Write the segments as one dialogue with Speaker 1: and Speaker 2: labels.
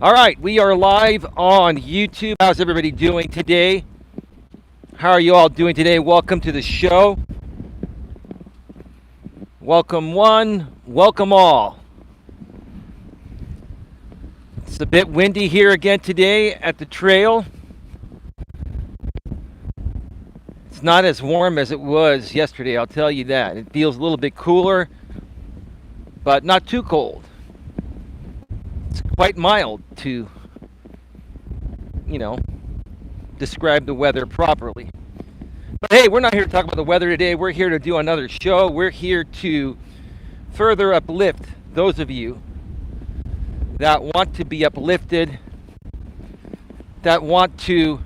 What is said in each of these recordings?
Speaker 1: All right, we are live on YouTube. How's everybody doing today? How are you all doing today? Welcome to the show. Welcome one, welcome all. It's a bit windy here again today at the trail. It's not as warm as it was yesterday, I'll tell you that. It feels a little bit cooler, but not too cold. It's quite mild to, describe the weather properly. But hey, we're not here to talk about the weather today. We're here to do another show. We're here to further uplift those of you that want to be uplifted, that want to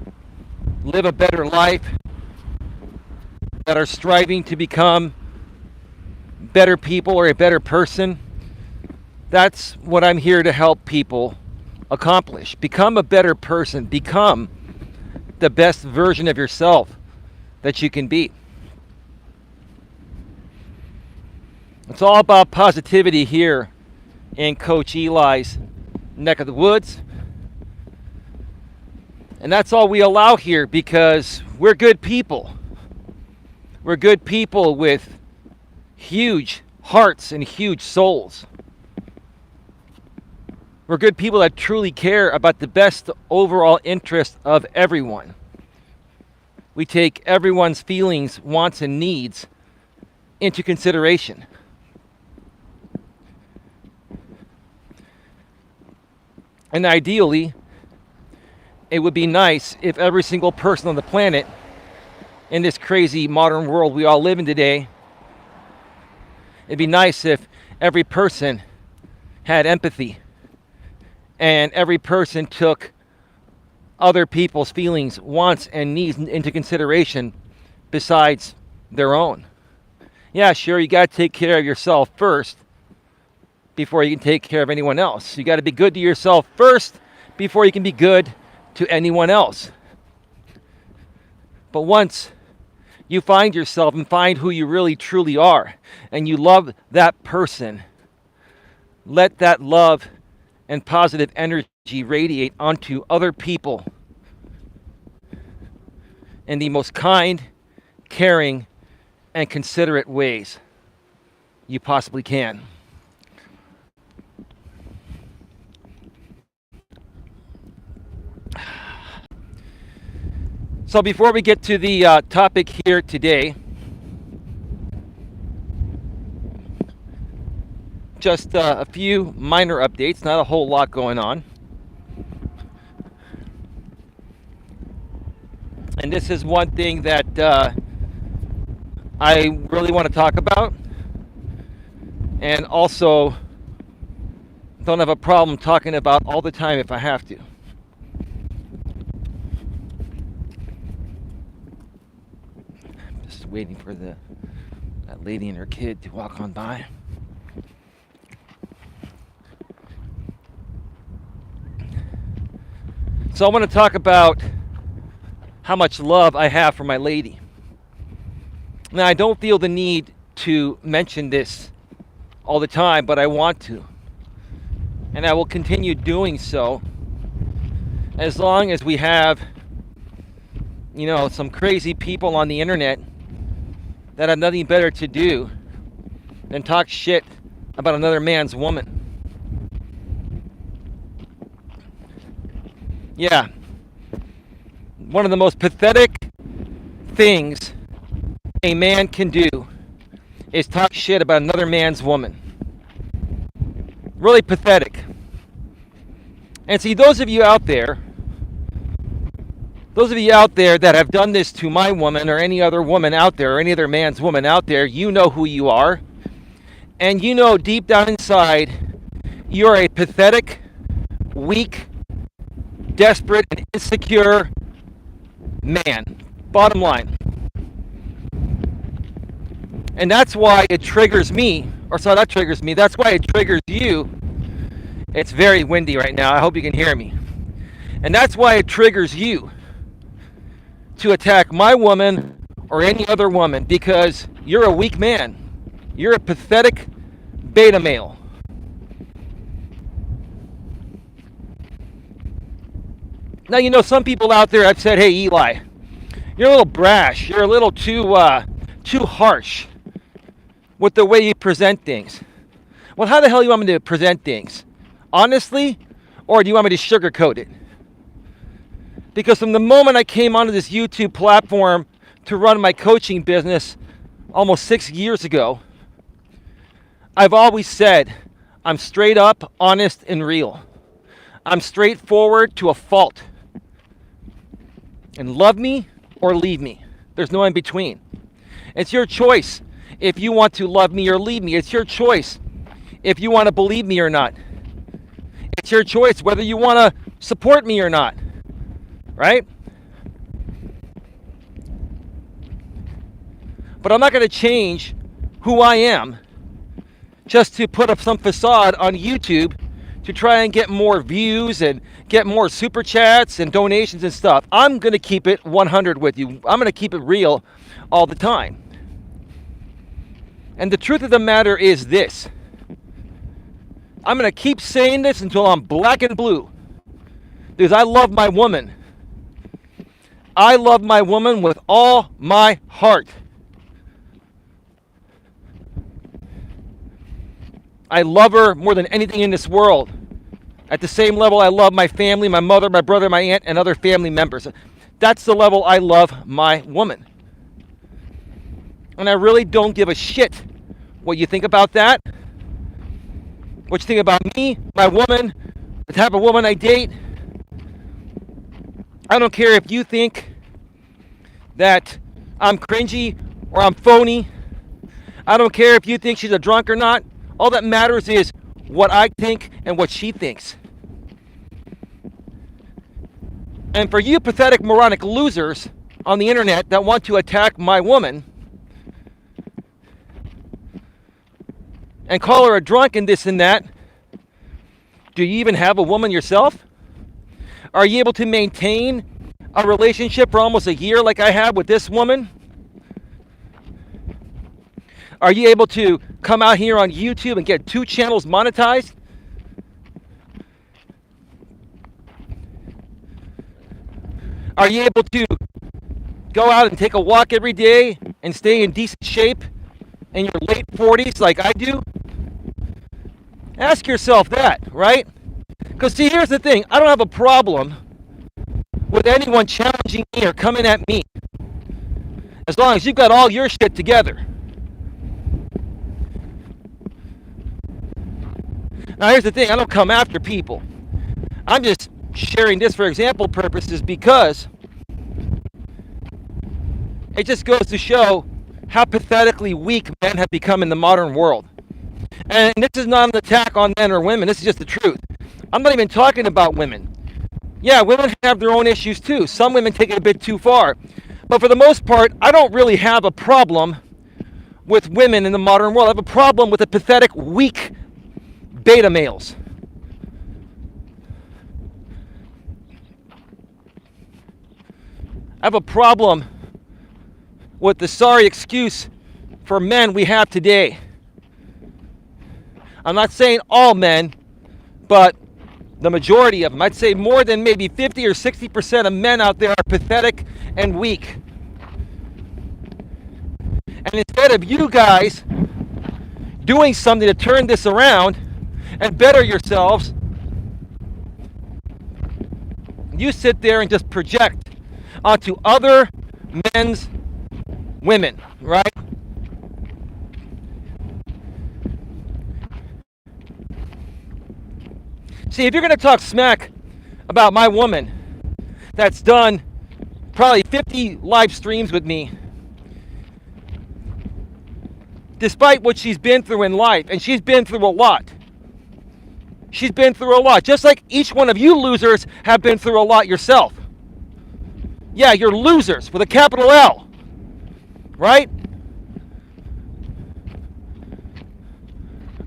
Speaker 1: live a better life, that are striving to become better people or a better person. That's what I'm here to help people accomplish. Become a better person. Become the best version of yourself that you can be. It's all about positivity here in Coach Eli's neck of the woods. And that's all we allow here because we're good people. We're good people with huge hearts and huge souls. We're good people that truly care about the best overall interest of everyone. We take everyone's feelings, wants, and needs into consideration. And ideally, it would be nice if every single person on the planet in this crazy modern world we all live in today, it'd be nice if every person had empathy and every person took other people's feelings, wants, and needs into consideration besides their own. Yeah, sure, you got to take care of yourself first before you can take care of anyone else. You got to be good to yourself first before you can be good to anyone else. But once you find yourself and find who you really truly are, and you love that person, let that love and positive energy radiate onto other people in the most kind, caring, and considerate ways you possibly can. So before we get to the topic here today, just a few minor updates, not a whole lot going on. And this is one thing that I really want to talk about, and also don't have a problem talking about all the time if I have to. I'm just waiting for that lady and her kid to walk on by. So I want to talk about how much love I have for my lady. Now, I don't feel the need to mention this all the time, but I want to. And I will continue doing so as long as we have, some crazy people on the internet that have nothing better to do than talk shit about another man's woman. Yeah, one of the most pathetic things a man can do is talk shit about another man's woman. Really pathetic. And see, those of you out there that have done this to my woman or any other woman out there or any other man's woman out there, you know who you are. And you know deep down inside, you're a pathetic, weak, desperate, and insecure man. Bottom line. And that's why it triggers me, that's why it triggers you. It's very windy right now. I hope you can hear me. And that's why it triggers you to attack my woman or any other woman, because you're a weak man. You're a pathetic beta male. Now, you know, some people out there have said, hey, Eli, you're a little brash. You're a little too harsh with the way you present things. Well, how the hell do you want me to present things? Honestly? Or do you want me to sugarcoat it? Because from the moment I came onto this YouTube platform to run my coaching business almost 6 years ago, I've always said I'm straight up, honest, and real. I'm straightforward to a fault. And love me or leave me. There's no in between. It's your choice if you want to love me or leave me. It's your choice if you want to believe me or not. It's your choice whether you want to support me or not. Right? But I'm not going to change who I am just to put up some facade on YouTube to try and get more views and get more super chats and donations and stuff. I'm going to keep it 100 with you. I'm going to keep it real all the time. And the truth of the matter is this. I'm going to keep saying this until I'm black and blue. Because I love my woman. I love my woman with all my heart. I love her more than anything in this world. At the same level I love my family, my mother, my brother, my aunt, and other family members. That's the level I love my woman. And I really don't give a shit what you think about that. What you think about me, my woman, the type of woman I date. I don't care if you think that I'm cringy or I'm phony. I don't care if you think she's a drunk or not. All that matters is what I think and what she thinks. And for you pathetic, moronic losers on the internet that want to attack my woman and call her a drunk and this and that, do you even have a woman yourself? Are you able to maintain a relationship for almost a year like I have with this woman? Are you able to come out here on YouTube and get 2 channels monetized? Are you able to go out and take a walk every day and stay in decent shape in your late 40s like I do? Ask yourself that, right? Because see, here's the thing. I don't have a problem with anyone challenging me or coming at me. As long as you've got all your shit together. Now here's the thing, I don't come after people. I'm just sharing this for example purposes because it just goes to show how pathetically weak men have become in the modern world. And this is not an attack on men or women, this is just the truth. I'm not even talking about women. Yeah, women have their own issues too. Some women take it a bit too far. But for the most part, I don't really have a problem with women in the modern world. I have a problem with the pathetic, weak beta males. I have a problem with the sorry excuse for men we have today. I'm not saying all men, but the majority of them. I'd say more than maybe 50 or 60% of men out there are pathetic and weak. And instead of you guys doing something to turn this around and better yourselves, you sit there and just project onto other men's women, right? See, if you're going to talk smack about my woman that's done probably 50 live streams with me, despite what she's been through in life, and she's been through a lot. She's been through a lot, just like each one of you losers have been through a lot yourself. Yeah, you're losers with a capital L, right?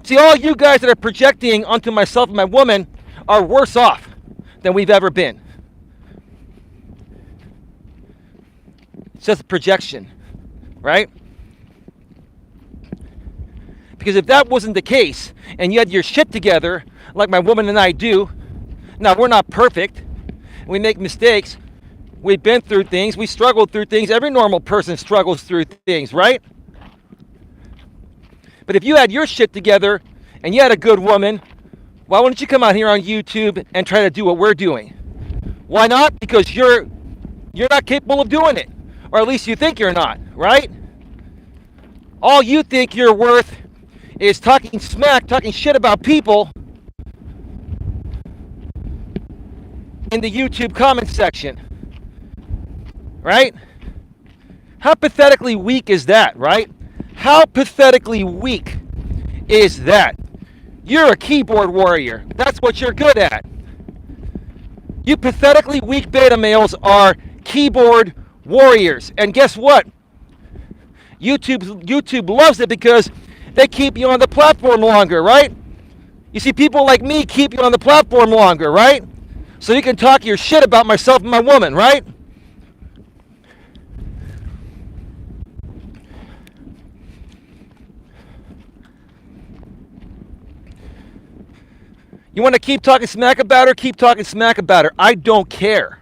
Speaker 1: See, all you guys that are projecting onto myself and my woman are worse off than we've ever been. It's just a projection, right? Because if that wasn't the case, and you had your shit together, like my woman and I do, now we're not perfect, We make mistakes. We've been through things. We struggled through things. Every normal person struggles through things, right? But if you had your shit together and you had a good woman, why wouldn't you come out here on YouTube and try to do what we're doing? Why not? Because you're not capable of doing it. Or at least you think you're not, right? All you think you're worth is talking smack, talking shit about people in the YouTube comment section. Right? How pathetically weak is that, right? How pathetically weak is that? You're a keyboard warrior. That's what you're good at. You pathetically weak beta males are keyboard warriors. And guess what? YouTube loves it because they keep you on the platform longer, right? You see, people like me keep you on the platform longer, right? So you can talk your shit about myself and my woman, right? You want to keep talking smack about her? Keep talking smack about her. I don't care.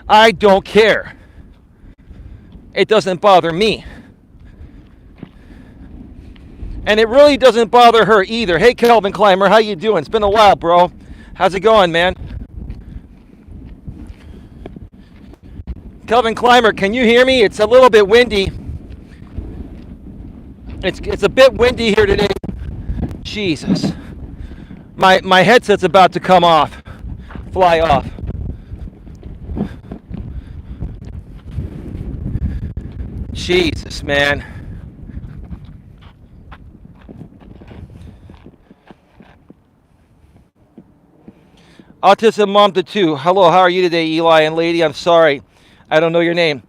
Speaker 1: I don't care. It doesn't bother me. And it really doesn't bother her either. Hey, Kelvin Clymer, how you doing? It's been a while, bro. How's it going, man? Kelvin Clymer, can you hear me? It's a little bit windy. It's a bit windy here today. Jesus. My headset's about to come off. Fly off. Jesus, man. Autism Mom to 2. Hello, how are you today, Eli and lady? I'm sorry. I don't know your name.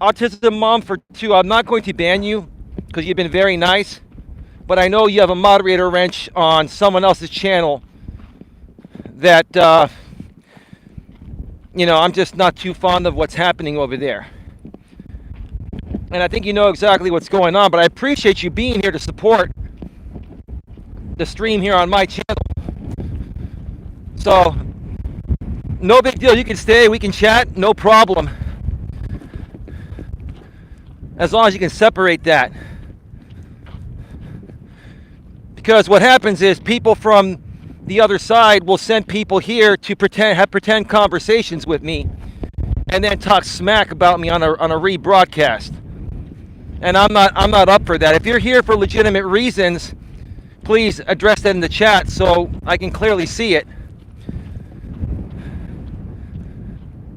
Speaker 1: Autism Mom for 2. I'm not going to ban you because you've been very nice. But I know you have a moderator wrench on someone else's channel that, I'm just not too fond of what's happening over there. And I think you know exactly what's going on, but I appreciate you being here to support the stream here on my channel. So, no big deal. You can stay. We can chat. No problem. As long as you can separate that. Because what happens is people from the other side will send people here to have pretend conversations with me and then talk smack about me on a rebroadcast. And I'm not up for that. If you're here for legitimate reasons, please address that in the chat so I can clearly see it.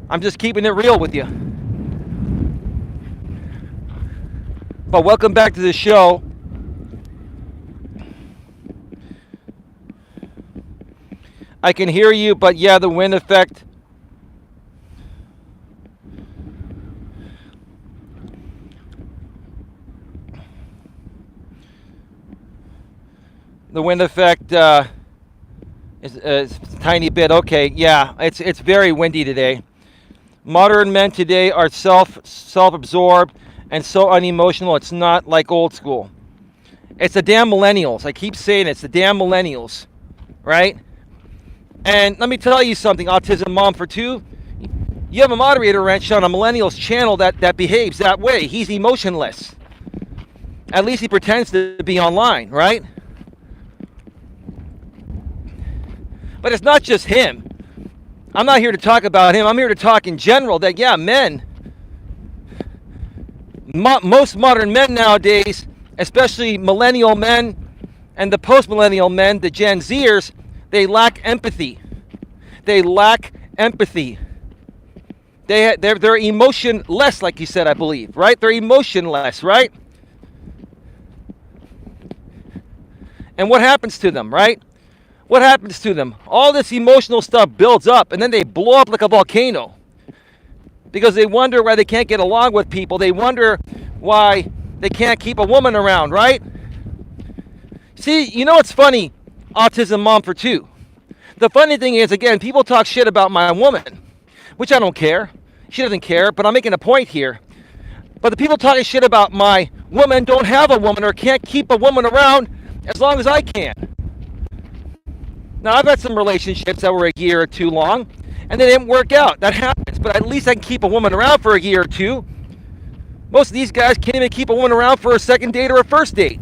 Speaker 1: I'm just keeping it real with you. But welcome back to the show. I can hear you, but yeah, the wind effect. The wind effect is a tiny bit. Okay, yeah, it's very windy today. Modern men today are self-absorbed and so unemotional. It's not like old school. It's the damn millennials. I keep saying it's the damn millennials, right? And let me tell you something, Autism Mom for 2. You have a moderator wrench on a millennials channel that behaves that way. He's emotionless. At least he pretends to be online, right? But it's not just him. I'm not here to talk about him. I'm here to talk in general that, yeah, men, most modern men nowadays, especially millennial men and the post-millennial men, the Gen Zers, they lack empathy. They lack empathy. They're emotionless, like you said, I believe, right? They're emotionless, right? And what happens to them, right? What happens to them? All this emotional stuff builds up, and then they blow up like a volcano. Because they wonder why they can't get along with people. They wonder why they can't keep a woman around, right? See, you know what's funny? Autism Mom for 2. The funny thing is, again, people talk shit about my woman, which I don't care. She doesn't care, but I'm making a point here. But the people talking shit about my woman don't have a woman or can't keep a woman around as long as I can. Now, I've had some relationships that were a year or two long, and they didn't work out. That happens, but at least I can keep a woman around for a year or two. Most of these guys can't even keep a woman around for a second date or a first date.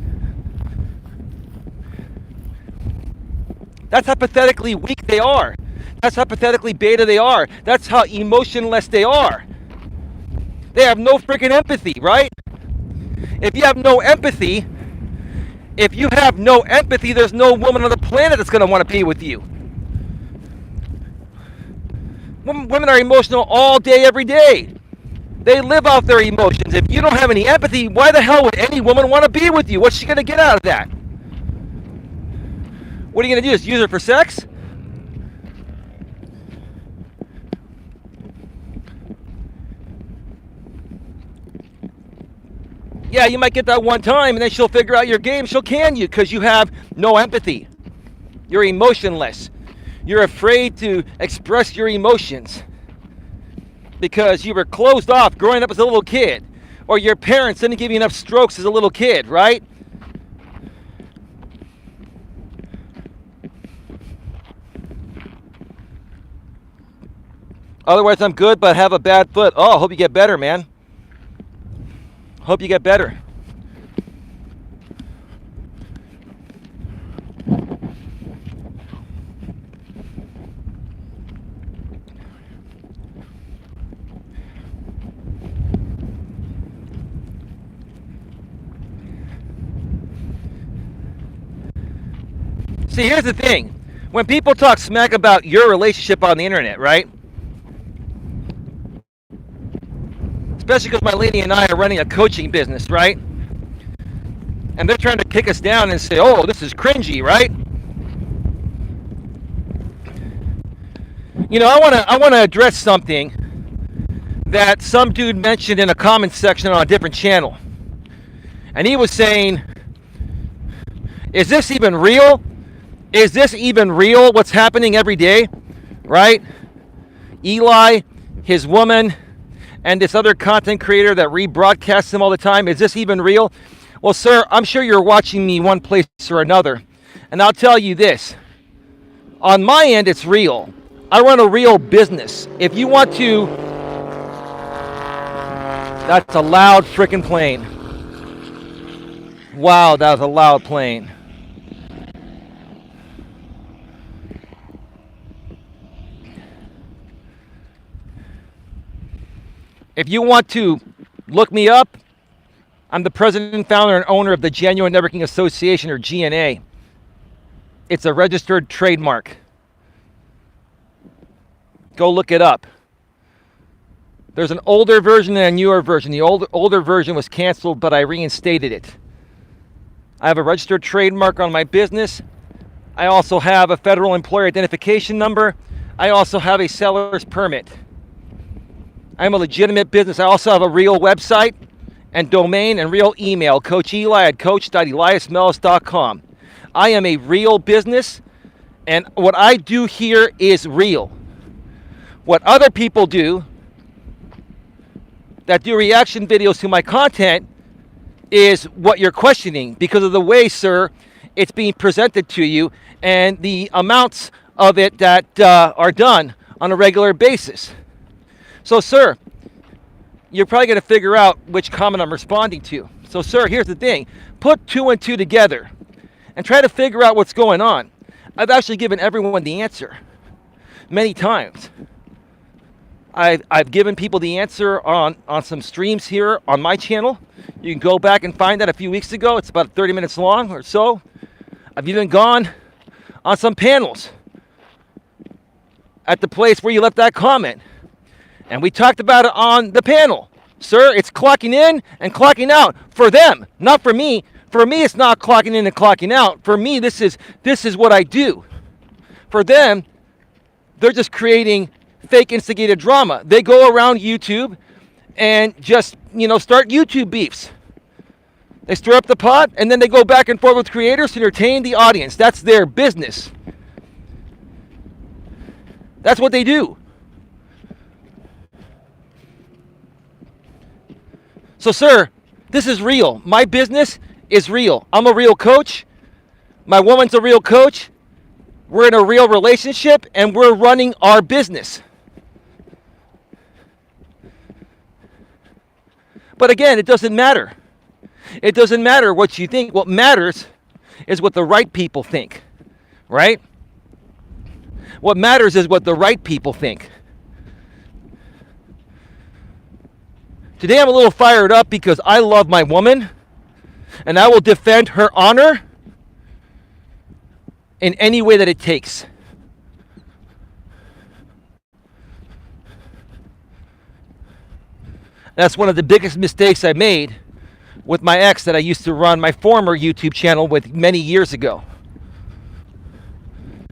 Speaker 1: That's how pathetically weak they are. That's how pathetically beta they are. That's how emotionless they are. They have no freaking empathy, right? If you have no empathy, there's no woman on the planet that's going to want to be with you. Women are emotional all day, every day. They live off their emotions. If you don't have any empathy, why the hell would any woman want to be with you? What's she going to get out of that? What are you going to do? Just use her for sex? Yeah, you might get that one time, and then she'll figure out your game. She'll can you because you have no empathy. You're emotionless. You're afraid to express your emotions because you were closed off growing up as a little kid, or your parents didn't give you enough strokes as a little kid, right? Otherwise, I'm good, but have a bad foot. Oh, I hope you get better, man. Hope you get better. See, here's the thing. When people talk smack about your relationship on the internet, right? Especially because my lady and I are running a coaching business, right? And they're trying to kick us down and say, oh, this is cringy, right? You know, I want to address something that some dude mentioned in a comment section on a different channel. And he was saying, is this even real? Is this even real, what's happening every day, right? Eli, his woman, and this other content creator that rebroadcasts him all the time, is this even real? Well, sir, I'm sure you're watching me one place or another, and I'll tell you this. On my end, it's real. I run a real business. If you want to... That's a loud freaking plane. Wow, that was a loud plane. If you want to look me up, I'm the president, founder, and owner of the Genuine Networking Association, or GNA. It's a registered trademark. Go look it up. There's an older version and a newer version. The older version was canceled, but I reinstated it. I have a registered trademark on my business. I also have a federal employer identification number. I also have a seller's permit. I'm a legitimate business. I also have a real website and domain and real email, Coach Eli at coach.eliasmelas.com. I am a real business, and what I do here is real. What other people do that do reaction videos to my content is what you're questioning because of the way, sir, it's being presented to you and the amounts of it that are done on a regular basis. So, sir, you're probably going to figure out which comment I'm responding to. So, sir, here's the thing. Put 2 and 2 together and try to figure out what's going on. I've actually given everyone the answer many times. I've given people the answer on some streams here on my channel. You can go back and find that a few weeks ago. It's about 30 minutes long or so. I've even gone on some panels at the place where you left that comment. And we talked about it on the panel. Sir, it's clocking in and clocking out for them, not for me. For me, it's not clocking in and clocking out. For me, this is what I do. For them, they're just creating fake instigated drama. They go around YouTube and just, start YouTube beefs. They stir up the pot, and then they go back and forth with creators to entertain the audience. That's their business. That's what they do. So, sir, this is real. My business is real. I'm a real coach. My woman's a real coach. We're in a real relationship, and we're running our business. But again, it doesn't matter. It doesn't matter what you think. What matters is what the right people think, right? What matters is what the right people think. Today I'm a little fired up because I love my woman and I will defend her honor in any way that it takes. That's one of the biggest mistakes I made with my ex that I used to run my former YouTube channel with many years ago.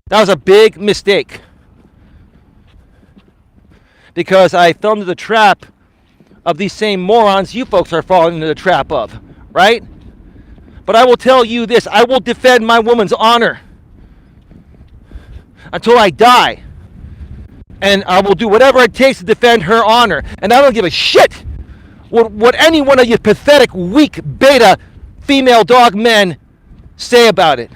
Speaker 1: That was a big mistake because I fell into the trap of these same morons you folks are falling into the trap of, right? But I will tell you this, I will defend my woman's honor until I die. And I will do whatever it takes to defend her honor. And I don't give a shit what any one of you pathetic, weak, beta, female dog men say about it.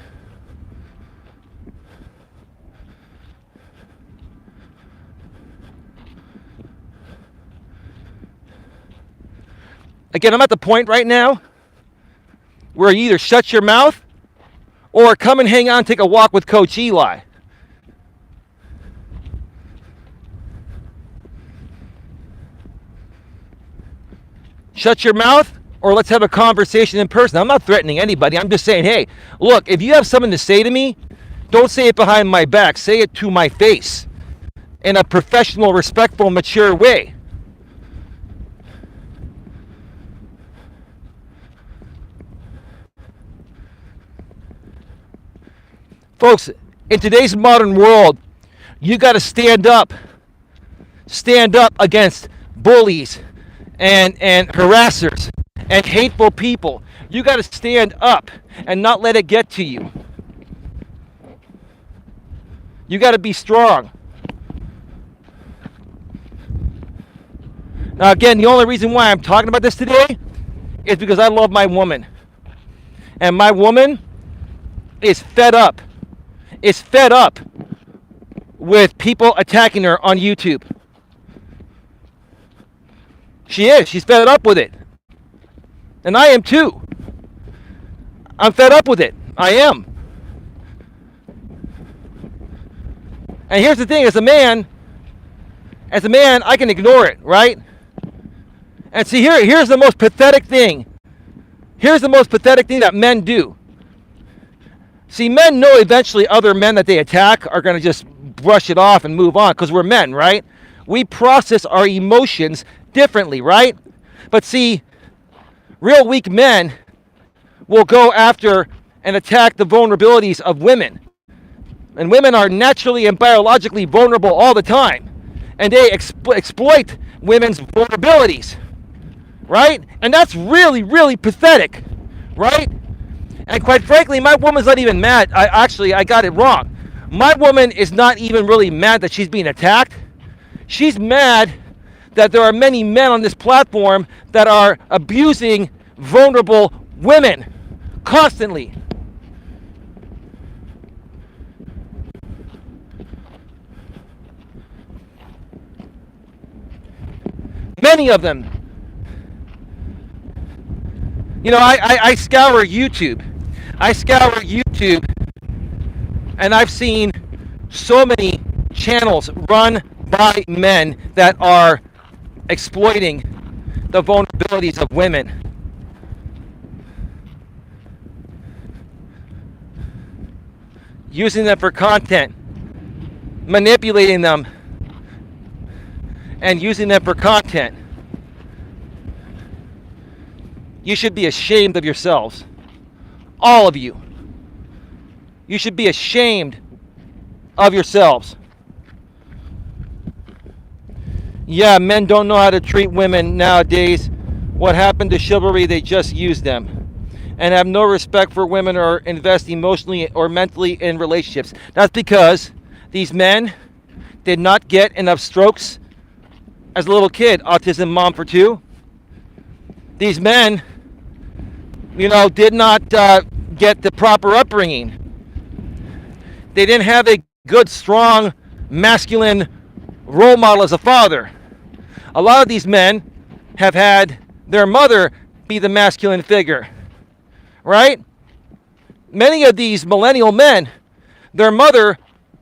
Speaker 1: Again, I'm at the point right now where you either shut your mouth or come and hang out and take a walk with Coach Eli. Shut your mouth or let's have a conversation in person. I'm not threatening anybody. I'm just saying, hey, look, if you have something to say to me, don't say it behind my back. Say it to my face in a professional, respectful, mature way. Folks, in today's modern world, you got to stand up against bullies and harassers and hateful people. You got to stand up and not let it get to you. You got to be strong. Now again, the only reason why I'm talking about this today is because I love my woman. And my woman is fed up. Is fed up with people attacking her on YouTube. She is. She's fed up with it. And I am too. I'm fed up with it. I am. And here's the thing, as a man, I can ignore it, right? And see, here's the most pathetic thing. Here's the most pathetic thing that men do. See, men know eventually other men that they attack are going to just brush it off and move on because we're men, right? We process our emotions differently, right? But see, real weak men will go after and attack the vulnerabilities of women. And women are naturally and biologically vulnerable all the time. And they exploit women's vulnerabilities, right? And that's really, really pathetic, right? And quite frankly, my woman's not even mad. I got it wrong. My woman is not even really mad that she's being attacked. She's mad that there are many men on this platform that are abusing vulnerable women constantly. Many of them. You know, I scour YouTube. And I've seen so many channels run by men that are exploiting the vulnerabilities of women. Using them for content, manipulating them, and using them for content. You should be ashamed of yourselves. All of you. You should be ashamed of yourselves. Yeah, men don't know how to treat women nowadays. What happened to chivalry? They just use them. And have no respect for women or invest emotionally or mentally in relationships. That's because these men did not get enough strokes as a little kid. Autism mom for two. These men, you know, did not get the proper upbringing. They didn't have a good, strong, masculine role model as a father. A lot of these men have had their mother be the masculine figure, right? Many of these millennial men, their mother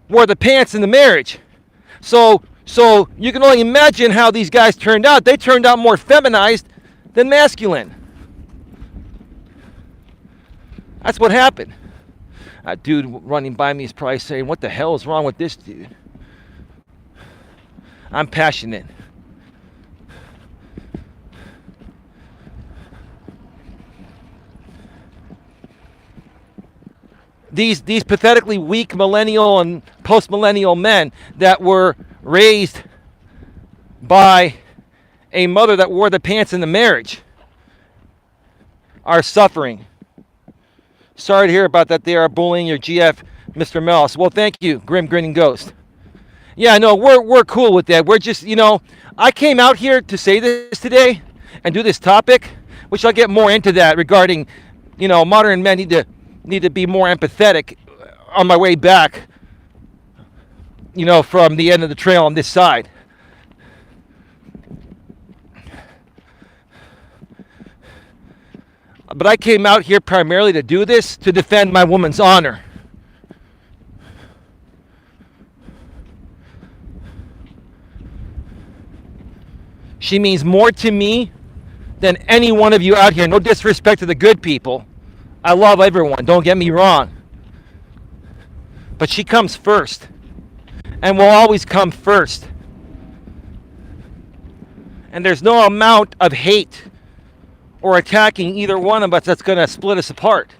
Speaker 1: wore the pants in the marriage. So you can only imagine how these guys turned out. They turned out more feminized than masculine. That's what happened. A dude running by me is probably saying, what the hell is wrong with this dude? I'm passionate. These pathetically weak millennial and post-millennial men that were raised by a mother that wore the pants in the marriage are suffering. Sorry to hear about that. They are bullying your GF, Mr. Melas. Well, thank you, Grim Grinning Ghost. Yeah, no, we're cool with that. We're just, I came out here to say this today and do this topic, which I'll get more into that regarding, modern men need to be more empathetic on my way back, from the end of the trail on this side. But I came out here primarily to do this, to defend my woman's honor. She means more to me than any one of you out here. No disrespect to the good people. I love everyone, don't get me wrong. But she comes first. And will always come first. And there's no amount of hate or attacking either one of us that's going to split us apart.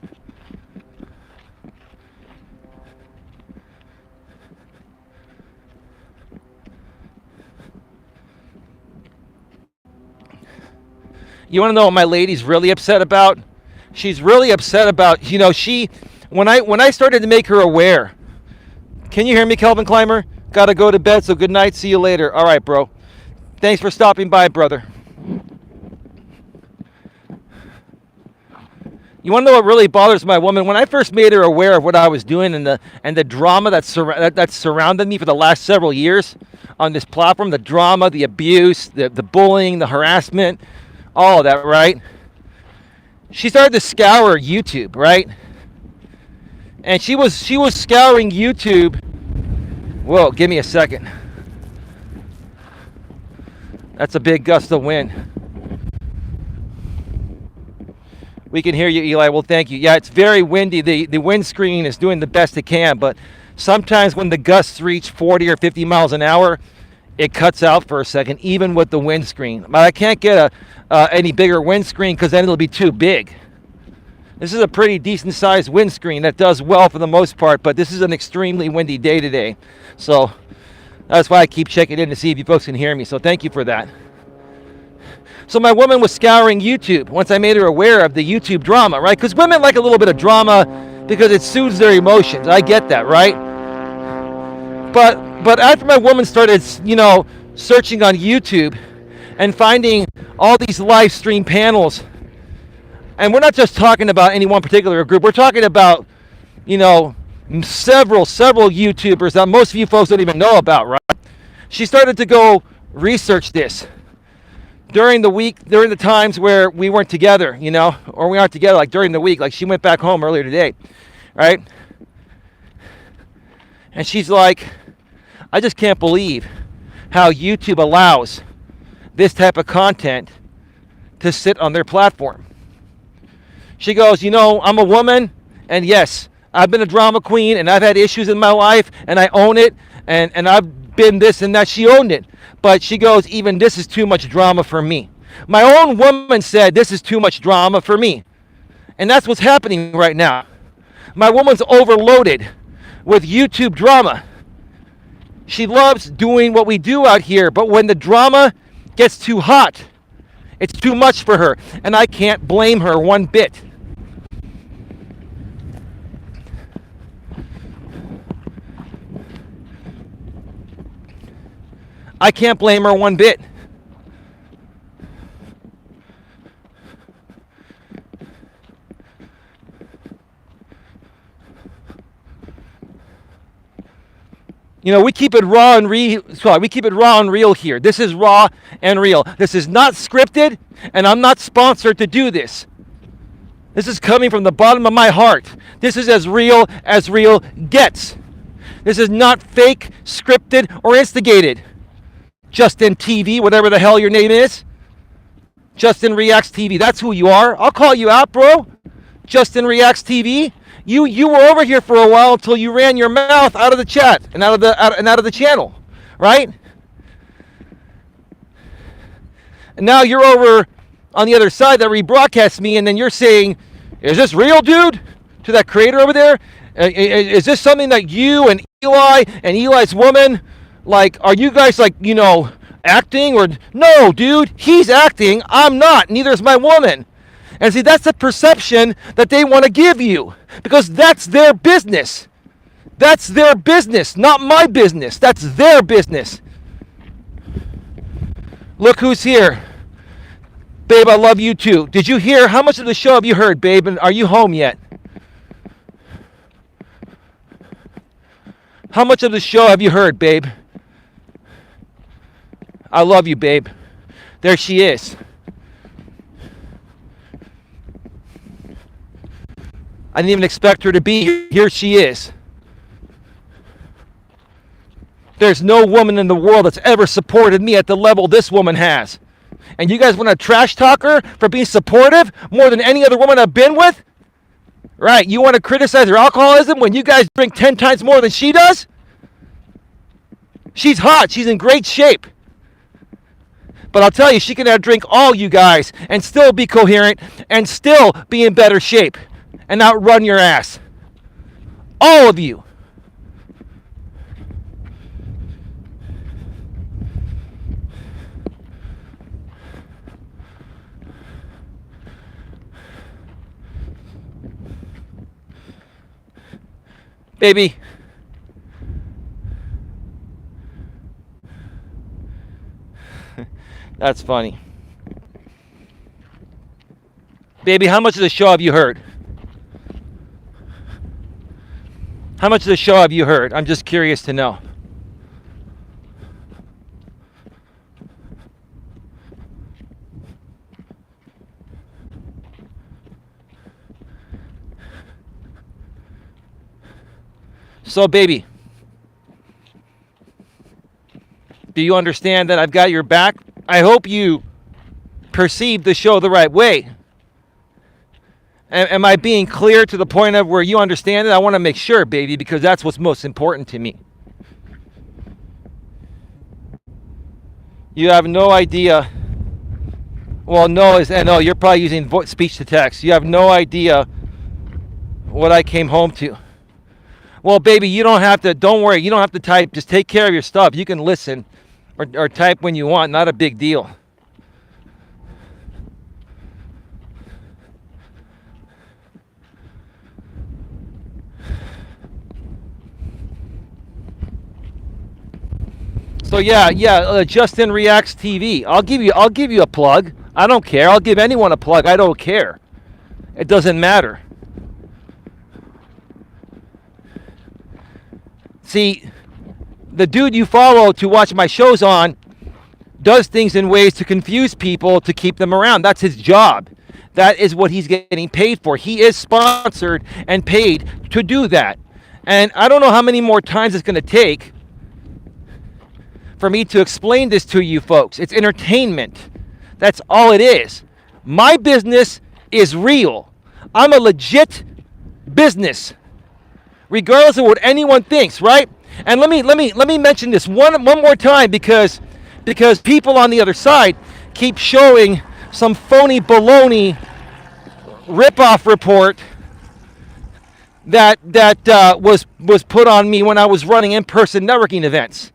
Speaker 1: You want to know what my lady's really upset about? She's really upset about, when I started to make her aware. Can you hear me, Kelvin Clymer? Gotta go to bed, so good night, see you later. All right, bro. Thanks for stopping by, brother. You want to know what really bothers my woman? When I first made her aware of what I was doing and the drama that surrounded me for the last several years on this platform, the drama, the abuse, the bullying, the harassment, all of that, right? She started to scour YouTube, right? And she was scouring YouTube. Whoa, give me a second. That's a big gust of wind. We can hear you, Eli. Well, thank you. Yeah, it's very windy. The windscreen is doing the best it can, but sometimes when the gusts reach 40 or 50 miles an hour, it cuts out for a second, even with the windscreen. But I can't get any bigger windscreen because then it'll be too big. This is a pretty decent sized windscreen that does well for the most part, but this is an extremely windy day today. So that's why I keep checking in to see if you folks can hear me. So thank you for that. So my woman was scouring YouTube once I made her aware of the YouTube drama, right? Because women like a little bit of drama because it soothes their emotions. I get that, right? But after my woman started, searching on YouTube and finding all these live stream panels, and we're not just talking about any one particular group. We're talking about, several YouTubers that most of you folks don't even know about, right? She started to go research this. During the times where we weren't together, or we aren't together, like during the week, like she went back home earlier today, right? And she's like, I just can't believe how YouTube allows this type of content to sit on their platform. She goes, I'm a woman, and yes, I've been a drama queen, and I've had issues in my life, and I own it, and I've been this and that. She owned it. But she goes, even this is too much drama for me. My own woman said, this is too much drama for me. And that's what's happening right now. My woman's overloaded with YouTube drama. She loves doing what we do out here, but when the drama gets too hot, it's too much for her. And I can't blame her one bit. I can't blame her one bit. We keep it raw and real here. This is raw and real. This is not scripted, and I'm not sponsored to do this. This is coming from the bottom of my heart. This is as real gets. This is not fake, scripted, or instigated. Justin TV, whatever the hell your name is. Justin Reacts TV. That's who you are. I'll call you out, bro. Justin Reacts TV. You were over here for a while until you ran your mouth out of the chat and out of the channel, right? And now you're over on the other side that rebroadcasts me, and then you're saying, "Is this real, dude?" To that creator over there. Is this something that you and Eli and Eli's woman, like, are you guys like, acting? Or no, dude, he's acting. I'm not. Neither is my woman. And see, that's the perception that they want to give you, because that's their business. That's their business, not my business. That's their business. Look who's here. Babe, I love you too. Did you hear? How much of the show have you heard, babe? And are you home yet? How much of the show have you heard, babe? I love you, babe. There she is. I didn't even expect her to be here. Here she is. There's no woman in the world that's ever supported me at the level this woman has. And you guys want to trash talk her for being supportive more than any other woman I've been with? Right, you want to criticize her alcoholism when you guys drink 10 times more than she does? She's hot. She's in great shape. But I'll tell you, she can outdrink all you guys and still be coherent and still be in better shape and outrun your ass. All of you. Baby. That's funny. Baby, how much of the show have you heard? How much of the show have you heard? I'm just curious to know. So, baby, do you understand that I've got your back? I hope you perceive the show the right way. Am I being clear to the point of where you understand it? I want to make sure, baby, because that's what's most important to me. You have no idea. Well, no, you're probably using speech to text. You have no idea what I came home to. Well, baby, don't worry, you don't have to type. Just take care of your stuff. You can listen or type when you want. Not a big deal. So Justin Reacts TV. I'll give you a plug. I don't care. I'll give anyone a plug. I don't care. It doesn't matter. See, the dude you follow to watch my shows on does things in ways to confuse people to keep them around. That's his job. That is what he's getting paid for. He is sponsored and paid to do that. And I don't know how many more times it's going to take for me to explain this to you folks. It's entertainment. That's all it is. My business is real. I'm a legit business, regardless of what anyone thinks, right? And let me mention this one more time because people on the other side keep showing some phony baloney ripoff report that was put on me when I was running in-person networking events.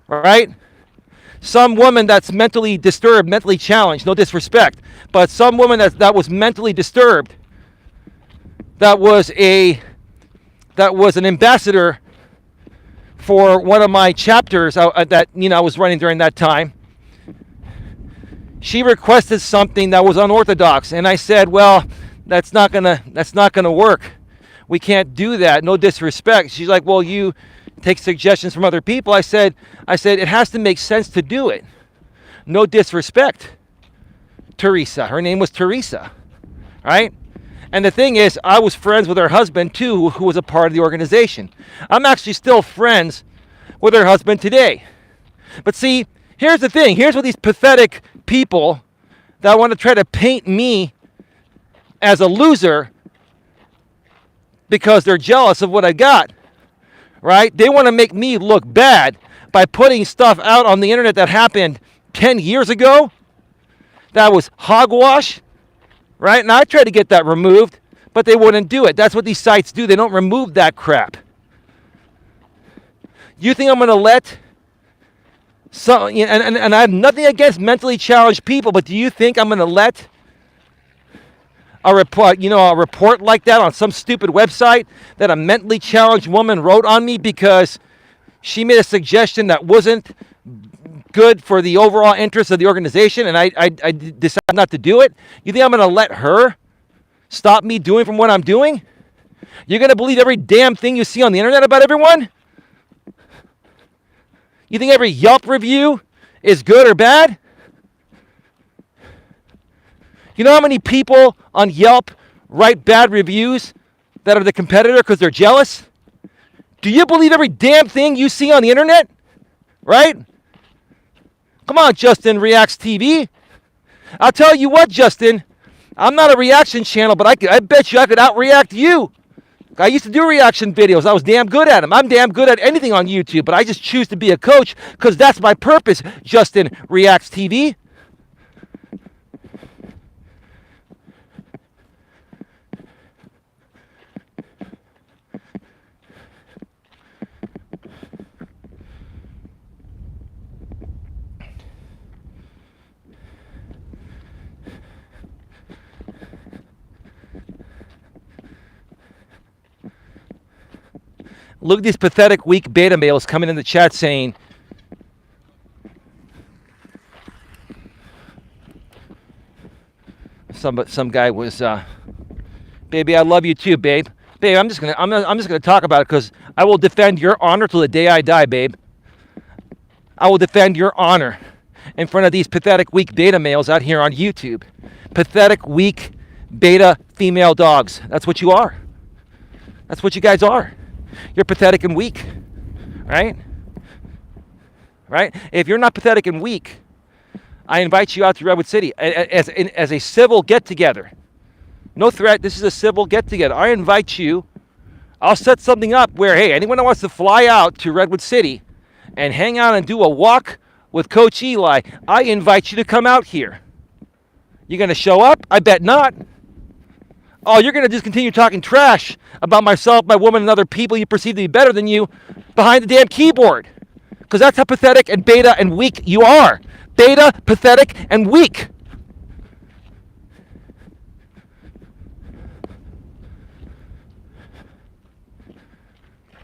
Speaker 1: Right? Some woman that's mentally disturbed, mentally challenged, no disrespect, but some woman that was mentally disturbed, that was an ambassador for one of my chapters that I was running during that time. She requested something that was unorthodox, and I said, well, that's not gonna work. We can't do that. No disrespect. She's like, well, you take suggestions from other people. I said it has to make sense to do it. No disrespect. Teresa. Her name was Teresa. Right? And the thing is, I was friends with her husband too, who was a part of the organization. I'm actually still friends with her husband today. But see, here's the thing. Here's what these pathetic people that want to try to paint me as a loser because they're jealous of what I got, right? They want to make me look bad by putting stuff out on the internet that happened 10 years ago. That was hogwash, right? And I tried to get that removed, but they wouldn't do it. That's what these sites do. They don't remove that crap. You think I'm going to let some, and I have nothing against mentally challenged people, but do you think I'm going to let a report like that on some stupid website that a mentally challenged woman wrote on me because she made a suggestion that wasn't good for the overall interest of the organization, and I decided not to do it? You think I'm going to let her stop me doing from what I'm doing? You're going to believe every damn thing you see on the internet about everyone? You think every Yelp review is good or bad? You know how many people on Yelp write bad reviews that are the competitor because they're jealous? Do you believe every damn thing you see on the internet? Right? Come on, Justin Reacts TV. I'll tell you what, Justin. I'm not a reaction channel, but I bet you I could outreact you. I used to do reaction videos. I was damn good at them. I'm damn good at anything on YouTube, but I just choose to be a coach because that's my purpose, Justin Reacts TV. Look at these pathetic, weak beta males coming in the chat saying, some guy was, baby, I love you too, babe. Babe, I'm just gonna talk about it because I will defend your honor till the day I die, babe. I will defend your honor in front of these pathetic, weak beta males out here on YouTube. Pathetic, weak beta female dogs. That's what you are. That's what you guys are. You're pathetic and weak, right? Right? If you're not pathetic and weak, I invite you out to Redwood City as a civil get-together. No threat. This is a civil get-together. I invite you. I'll set something up where, hey, anyone that wants to fly out to Redwood City and hang out and do a walk with Coach Eli, I invite you to come out here. You going to show up? I bet not. Oh, you're going to just continue talking trash about myself, my woman, and other people you perceive to be better than you behind the damn keyboard. Because that's how pathetic and beta and weak you are. Beta, pathetic, and weak.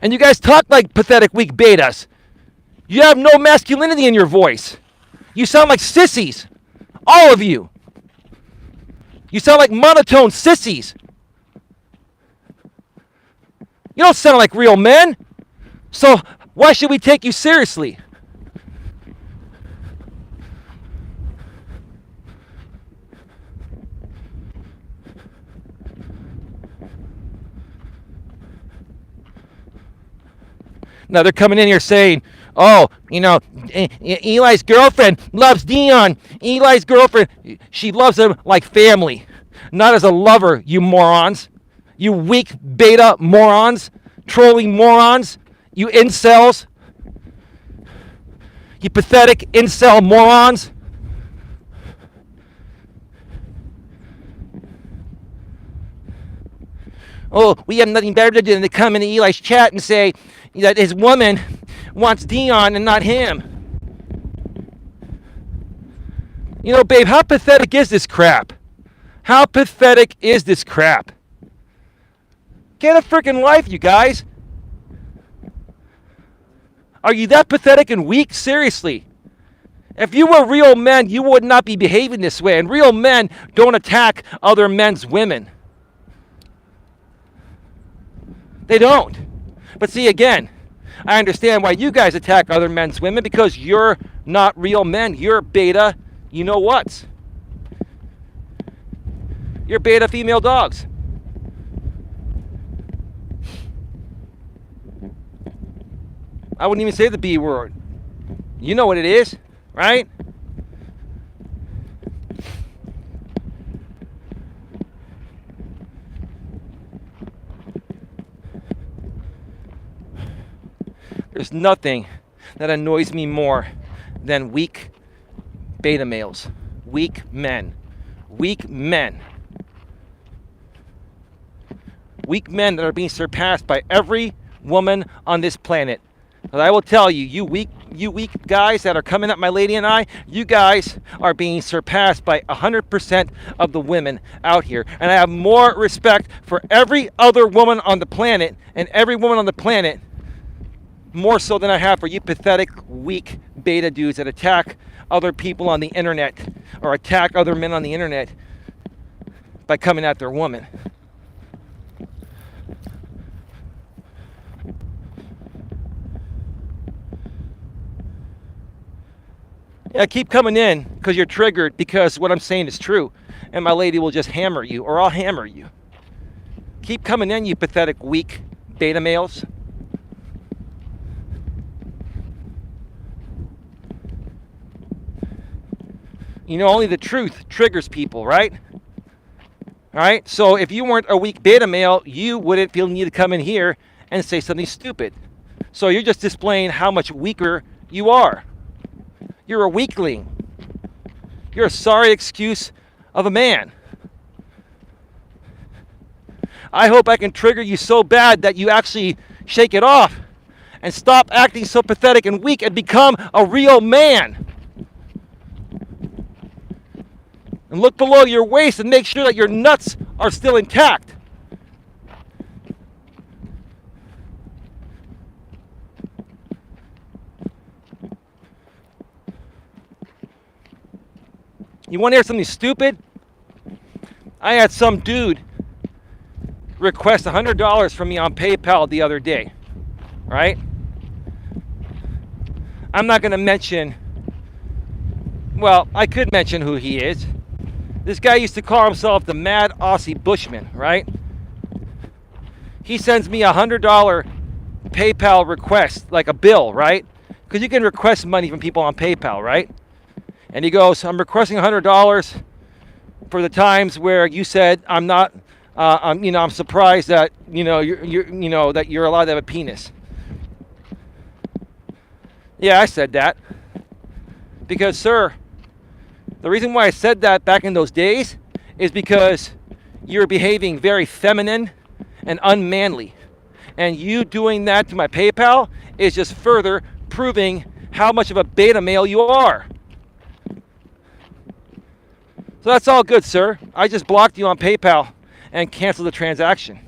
Speaker 1: And you guys talk like pathetic, weak betas. You have no masculinity in your voice. You sound like sissies. All of you. You sound like monotone sissies. You don't sound like real men. So why should we take you seriously? Now they're coming in here saying, oh, Eli's girlfriend loves Dion. Eli's girlfriend, she loves him like family, not as a lover, you morons. You weak beta morons, trolling morons, you incels. You pathetic incel morons. Oh, we have nothing better to do than to come into Eli's chat and say that his woman wants Dion and not him. You know, babe, how pathetic is this crap? How pathetic is this crap? Get a freaking life, you guys. Are you that pathetic and weak? Seriously. If you were real men, you would not be behaving this way. And real men don't attack other men's women. They don't. But see, again, I understand why you guys attack other men's women, because you're not real men. You're beta, you know what? You're beta female dogs. I wouldn't even say the B word. You know what it is, right? There's nothing that annoys me more than weak beta males. Weak men. Weak men. Weak men that are being surpassed by every woman on this planet. But I will tell you, you weak guys that are coming at my lady and I, you guys are being surpassed by 100% of the women out here. And I have more respect for every other woman on the planet, and every woman on the planet, more so than I have for you pathetic, weak beta dudes that attack other people on the internet or attack other men on the internet by coming at their woman. Yeah, keep coming in because you're triggered because what I'm saying is true, and my lady will just hammer you, or I'll hammer you. Keep coming in, you pathetic, weak beta males. You know, only the truth triggers people, right? All right, so if you weren't a weak beta male, you wouldn't feel the need to come in here and say something stupid. So you're just displaying how much weaker you are. You're a weakling. You're a sorry excuse of a man. I hope I can trigger you so bad that you actually shake it off and stop acting so pathetic and weak and become a real man. And look below your waist and make sure that your nuts are still intact. You want to hear something stupid? I had some dude request $100 from me on PayPal the other day, right? I'm not going to mention, well, I could mention who he is. This guy used to call himself the Mad Aussie Bushman, right? He sends me $100 PayPal request, like a bill, right? Because you can request money from people on PayPal, right? And he goes, I'm requesting $100 for the times where you said I'm not, I'm surprised that that you're allowed to have a penis. Yeah, I said that because, sir, the reason why I said that back in those days is because you're behaving very feminine and unmanly, and you doing that to my PayPal is just further proving how much of a beta male you are. So that's all good, sir. I just blocked you on PayPal and canceled the transaction,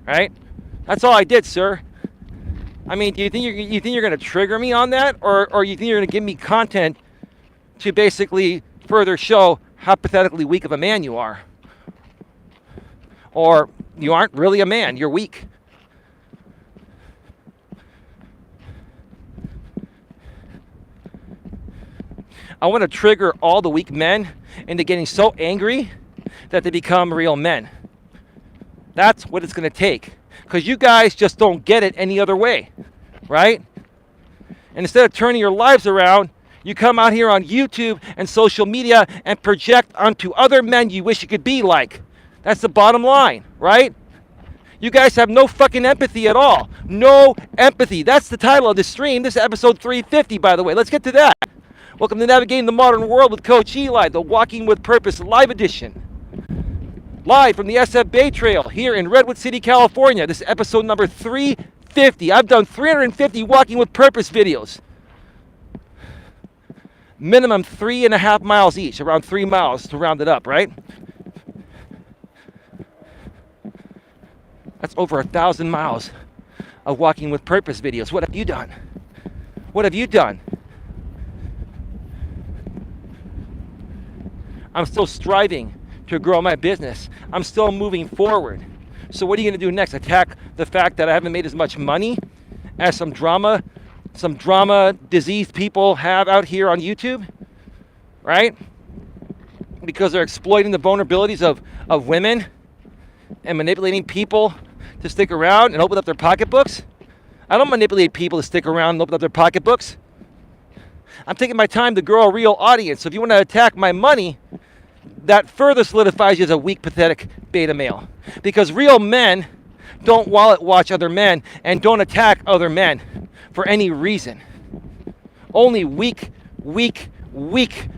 Speaker 1: right? That's all I did, sir. I mean, do you think you're going to trigger me on that, or you think you're going to give me content to basically further show how pathetically weak of a man you are? Or you aren't really a man, you're weak. I want to trigger all the weak men into getting so angry that they become real men. That's what it's going to take. Because you guys just don't get it any other way, right? And instead of turning your lives around, you come out here on YouTube and social media and project onto other men you wish you could be like. That's the bottom line, right? You guys have no fucking empathy at all. No empathy. That's the title of this stream. This is episode 350, by the way. Let's get to that. Welcome to Navigating the Modern World with Coach Eli, the Walking with Purpose live edition. Live from the SF Bay Trail here in Redwood City, California. This is episode number 350. I've done 350 Walking with Purpose videos. Minimum 3.5 miles each, around 3 miles to round it up, right? That's over 1,000 miles of Walking with Purpose videos. What have you done? What have you done? I'm still striving to grow my business. I'm still moving forward. So what are you going to do next? Attack the fact that I haven't made as much money as some drama diseased people have out here on YouTube, right? Because they're exploiting the vulnerabilities of women and manipulating people to stick around and open up their pocketbooks. I don't manipulate people to stick around and open up their pocketbooks. I'm taking my time to grow a real audience. So if you want to attack my money, that further solidifies you as a weak, pathetic beta male. Because real men don't wallet watch other men and don't attack other men for any reason. Only weak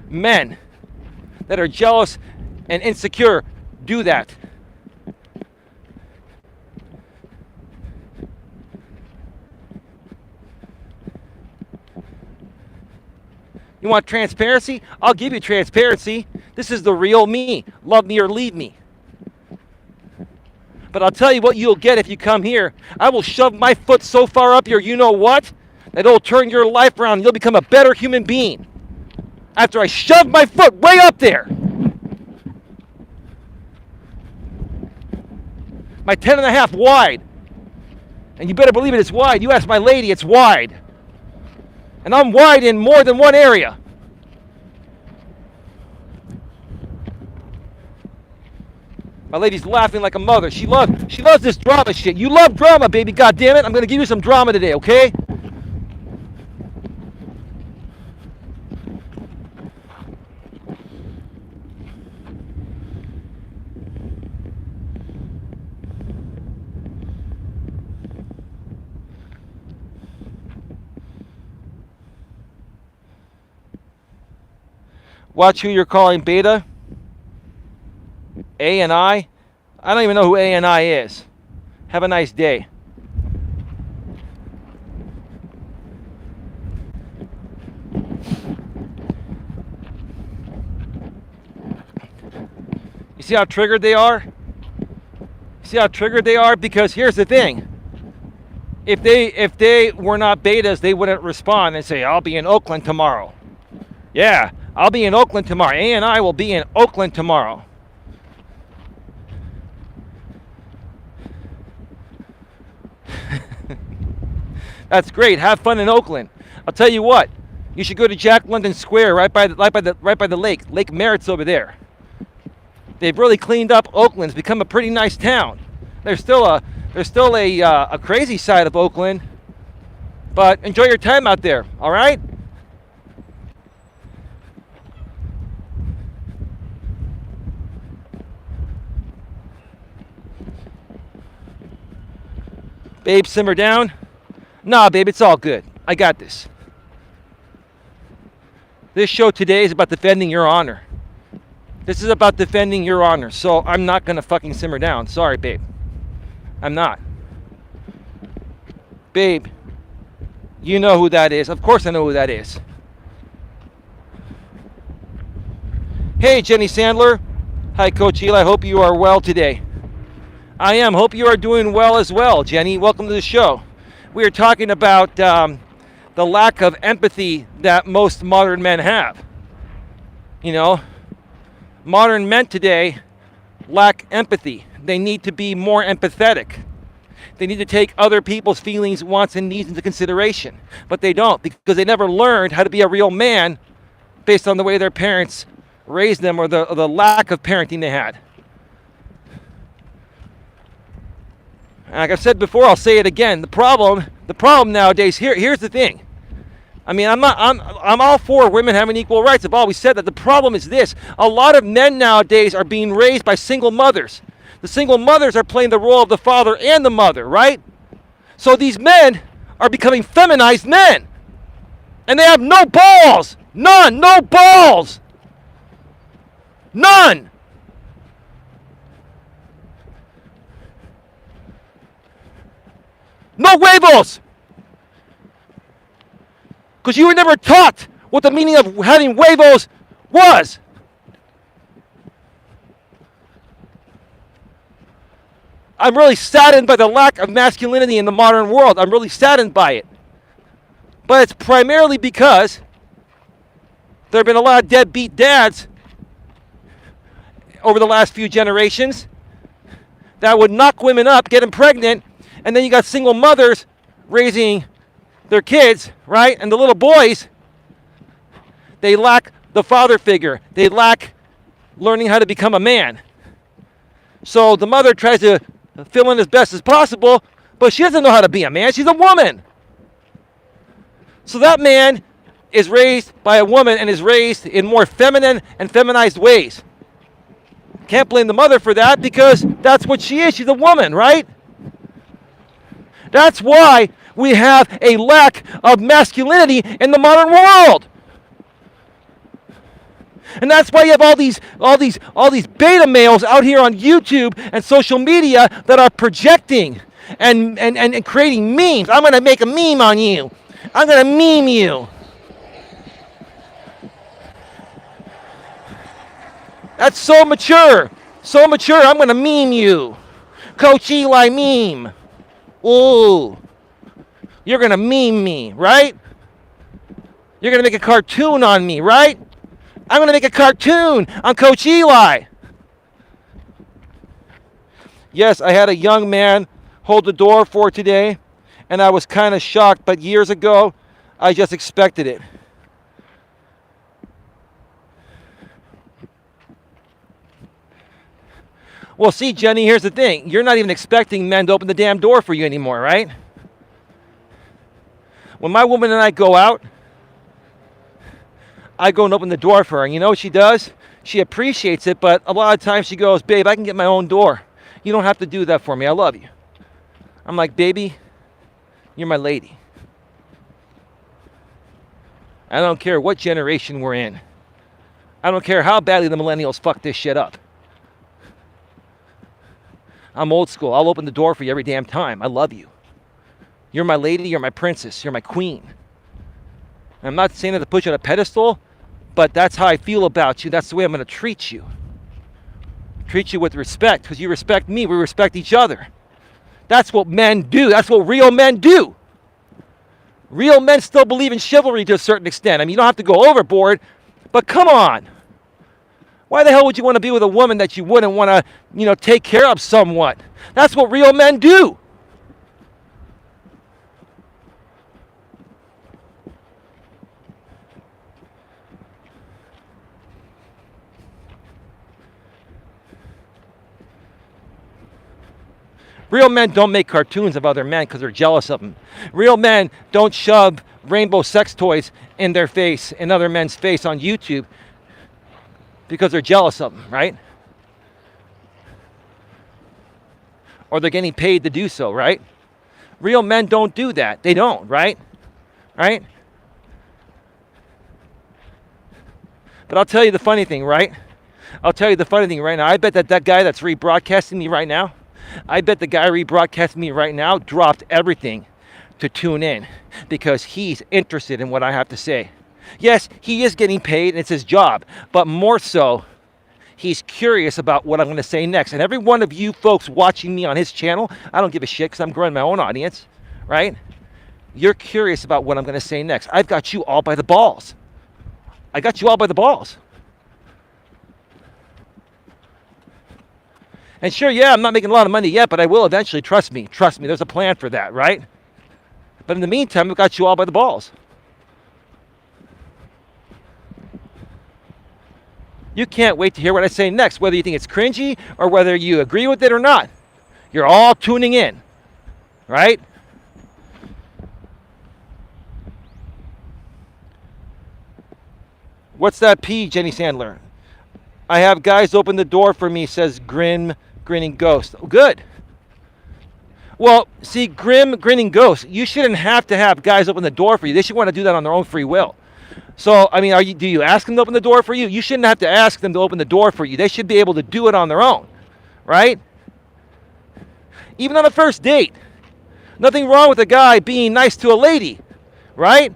Speaker 1: men that are jealous and insecure do that. You want transparency? I'll give you transparency. This is the real me. Love me or leave me. But I'll tell you what you'll get if you come here. I will shove my foot so far up your you-know-what that it'll turn your life around and you'll become a better human being. After I shove my foot way up there. My 10.5 wide. And you better believe it's wide. You ask my lady, it's wide. And I'm wide in more than one area. My lady's laughing like a mother. She loves this drama shit. You love drama, baby. God damn it! I'm gonna give you some drama today, okay? Watch who you're calling beta. A and I don't even know who A and I is. Have a nice day. You see how triggered they are? See how triggered they are? Because here's the thing. If they were not betas, they wouldn't respond and say, I'll be in Oakland tomorrow. Yeah, I'll be in Oakland tomorrow. A and I will be in Oakland tomorrow. That's great. Have fun in Oakland. I'll tell you what. You should go to Jack London Square, right by the lake. Lake Merritt's over there. They've really cleaned up Oakland. It's become a pretty nice town. There's still a crazy side of Oakland, but enjoy your time out there. All right. Babe, simmer down. Nah, babe, it's all good. I got this. This show today is about defending your honor. This is about defending your honor. So I'm not going to fucking simmer down. Sorry, babe. I'm not. Babe, you know who that is. Of course I know who that is. Hey, Jenny Sandler. Hi, Coach Eli. I hope you are well today. I am. Hope you are doing well as well, Jenny. Welcome to the show. We are talking about the lack of empathy that most modern men have. You know, modern men today lack empathy. They need to be more empathetic. They need to take other people's feelings, wants, and needs into consideration. But they don't, because they never learned how to be a real man based on the way their parents raised them or the lack of parenting they had. Like I've said before, I'll say it again. The problem nowadays, here's the thing. I mean, I'm all for women having equal rights. I've always said that. The problem is this. A lot of men nowadays are being raised by single mothers. The single mothers are playing the role of the father and the mother, right? So these men are becoming feminized men. And they have no balls. None. No balls. None. No huevos! Because you were never taught what the meaning of having huevos was. I'm really saddened by the lack of masculinity in the modern world. I'm really saddened by it. But it's primarily because there have been a lot of deadbeat dads over the last few generations that would knock women up, get them pregnant, and then you got single mothers raising their kids, right? And the little boys, they lack the father figure. They lack learning how to become a man. So the mother tries to fill in as best as possible, but she doesn't know how to be a man. She's a woman. So that man is raised by a woman and is raised in more feminine and feminized ways. Can't blame the mother for that because that's what she is. She's a woman, right? That's why we have a lack of masculinity in the modern world. And that's why you have all these beta males out here on YouTube and social media that are projecting and creating memes. I'm going to make a meme on you. I'm going to meme you. That's so mature. So mature, I'm going to meme you. Coach Eli meme. Ooh. You're going to meme me, right? You're going to make a cartoon on me, right? I'm going to make a cartoon on Coach Eli. Yes, I had a young man hold the door for today, and I was kind of shocked, but years ago, I just expected it. Well, see, Jenny, here's the thing. You're not even expecting men to open the damn door for you anymore, right? When my woman and I go out, I go and open the door for her. And you know what she does? She appreciates it, but a lot of times she goes, babe, I can get my own door. You don't have to do that for me. I love you. I'm like, baby, you're my lady. I don't care what generation we're in. I don't care how badly the millennials fuck this shit up. I'm old school. I'll open the door for you every damn time. I love you. You're my lady. You're my princess. You're my queen. I'm not saying that to put you on a pedestal, but that's how I feel about you. That's the way I'm going to treat you. Treat you with respect because you respect me. We respect each other. That's what men do. That's what real men do. Real men still believe in chivalry to a certain extent. I mean, you don't have to go overboard, but come on. Why the hell would you want to be with a woman that you wouldn't want to, take care of somewhat? That's what real men do. Real men don't make cartoons of other men because they're jealous of them. Real men don't shove rainbow sex toys in their face, in other men's face on YouTube because they're jealous of them, right? Or they're getting paid to do so, right? Real men don't do that. They don't, right? Right? But I'll tell you the funny thing, right? I'll tell you the funny thing right now. I bet that guy that's rebroadcasting me right now, I bet the guy rebroadcasting me right now dropped everything to tune in because he's interested in what I have to say. Yes, he is getting paid and it's his job, but more so, he's curious about what I'm going to say next. And every one of you folks watching me on his channel, I don't give a shit because I'm growing my own audience, right? You're curious about what I'm going to say next. I've got you all by the balls. I got you all by the balls. And sure, yeah, I'm not making a lot of money yet, but I will eventually. Trust me. Trust me. There's a plan for that, right? But in the meantime, I've got you all by the balls. You can't wait to hear what I say next, whether you think it's cringy or whether you agree with it or not. You're all tuning in, right? What's that P, Jenny Sandler? I have guys open the door for me, says grinning ghost. Oh, good. Well, see, grinning ghost, you shouldn't have to have guys open the door for you. They should want to do that on their own free will. So, I mean, do you ask them to open the door for you? You shouldn't have to ask them to open the door for you. They should be able to do it on their own, right? Even on a first date. Nothing wrong with a guy being nice to a lady, right?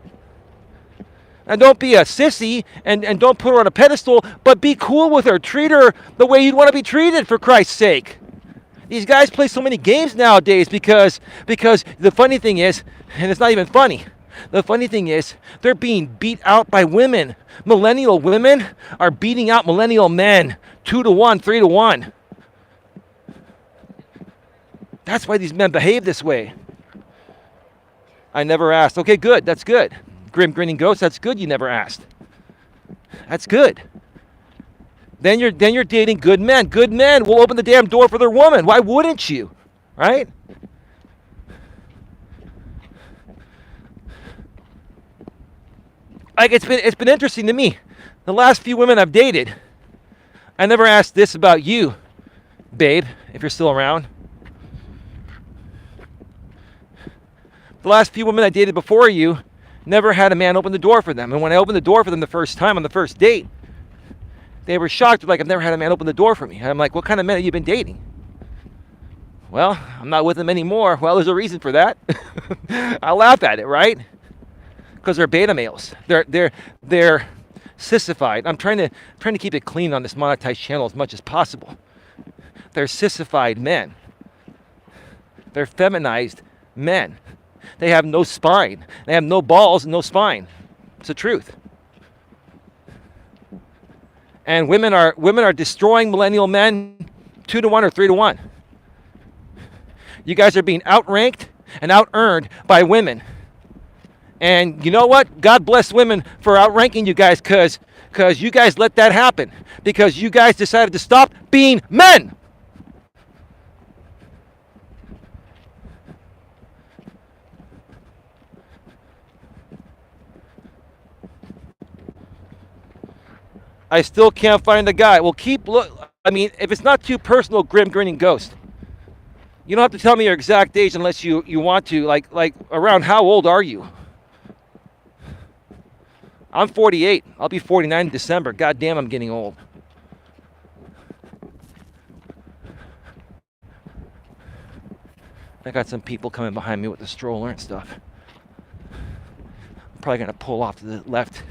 Speaker 1: And don't be a sissy and don't put her on a pedestal, but be cool with her. Treat her the way you'd want to be treated, for Christ's sake. These guys play so many games nowadays because the funny thing is, and it's not even funny, the funny thing is they're being beat out by women. Millennial women are beating out millennial men 2-1, 3-1. That's why these men behave this way. I never asked. Okay, good. That's good. Grim grinning ghost. That's good. You never asked. That's good. Then you're dating good men. Good men will open the damn door for their woman. Why wouldn't you? Right? Like it's been interesting to me. The last few women I've dated, I never asked this about you, babe, if you're still around. The last few women I dated before you, never had a man open the door for them. And when I opened the door for them the first time on the first date, they were shocked. Like, I've never had a man open the door for me. And I'm like, what kind of men have you been dating? Well, I'm not with them anymore. Well, there's a reason for that. I laugh at it, right? Because they're beta males. They're sissified. I'm trying to keep it clean on this monetized channel as much as possible. They're sissified men. They're feminized men. They have no spine. They have no balls and no spine. It's the truth. And women are destroying millennial men 2-to-1 or 3-to-1. You guys are being outranked and out-earned by women. And you know what? God bless women for outranking you guys, because you guys let that happen. Because you guys decided to stop being men. I still can't find the guy. Well, I mean, if it's not too personal, grim grinning ghost. You don't have to tell me your exact age unless you want to. Like around how old are you? I'm 48. I'll be 49 in December. God damn, I'm getting old. I got some people coming behind me with the stroller and stuff. I'm probably going to pull off to the left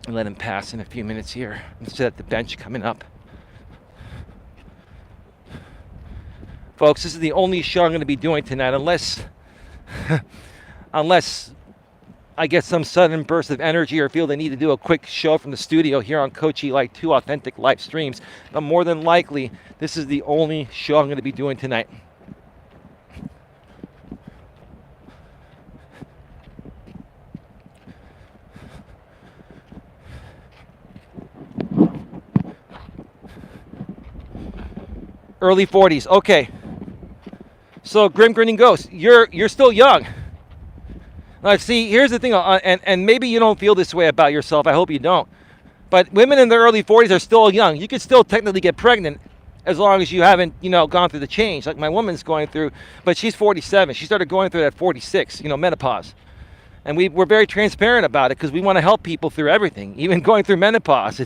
Speaker 1: and let him pass in a few minutes here. I'm sit at the bench coming up. Folks, this is the only show I'm going to be doing tonight, unless I get some sudden burst of energy or feel the need to do a quick show from the studio here on Coach Eli 2 Authentic Live Streams. But more than likely, this is the only show I'm going to be doing tonight. Early 40s. Okay. So, Grim Grinning Ghost, you're still young. Now, see, here's the thing, and maybe you don't feel this way about yourself. I hope you don't. But women in their early 40s are still young. You could still technically get pregnant as long as you haven't, gone through the change. Like my woman's going through, but she's 47. She started going through that at 46, menopause. And we're very transparent about it because we want to help people through everything, even going through menopause.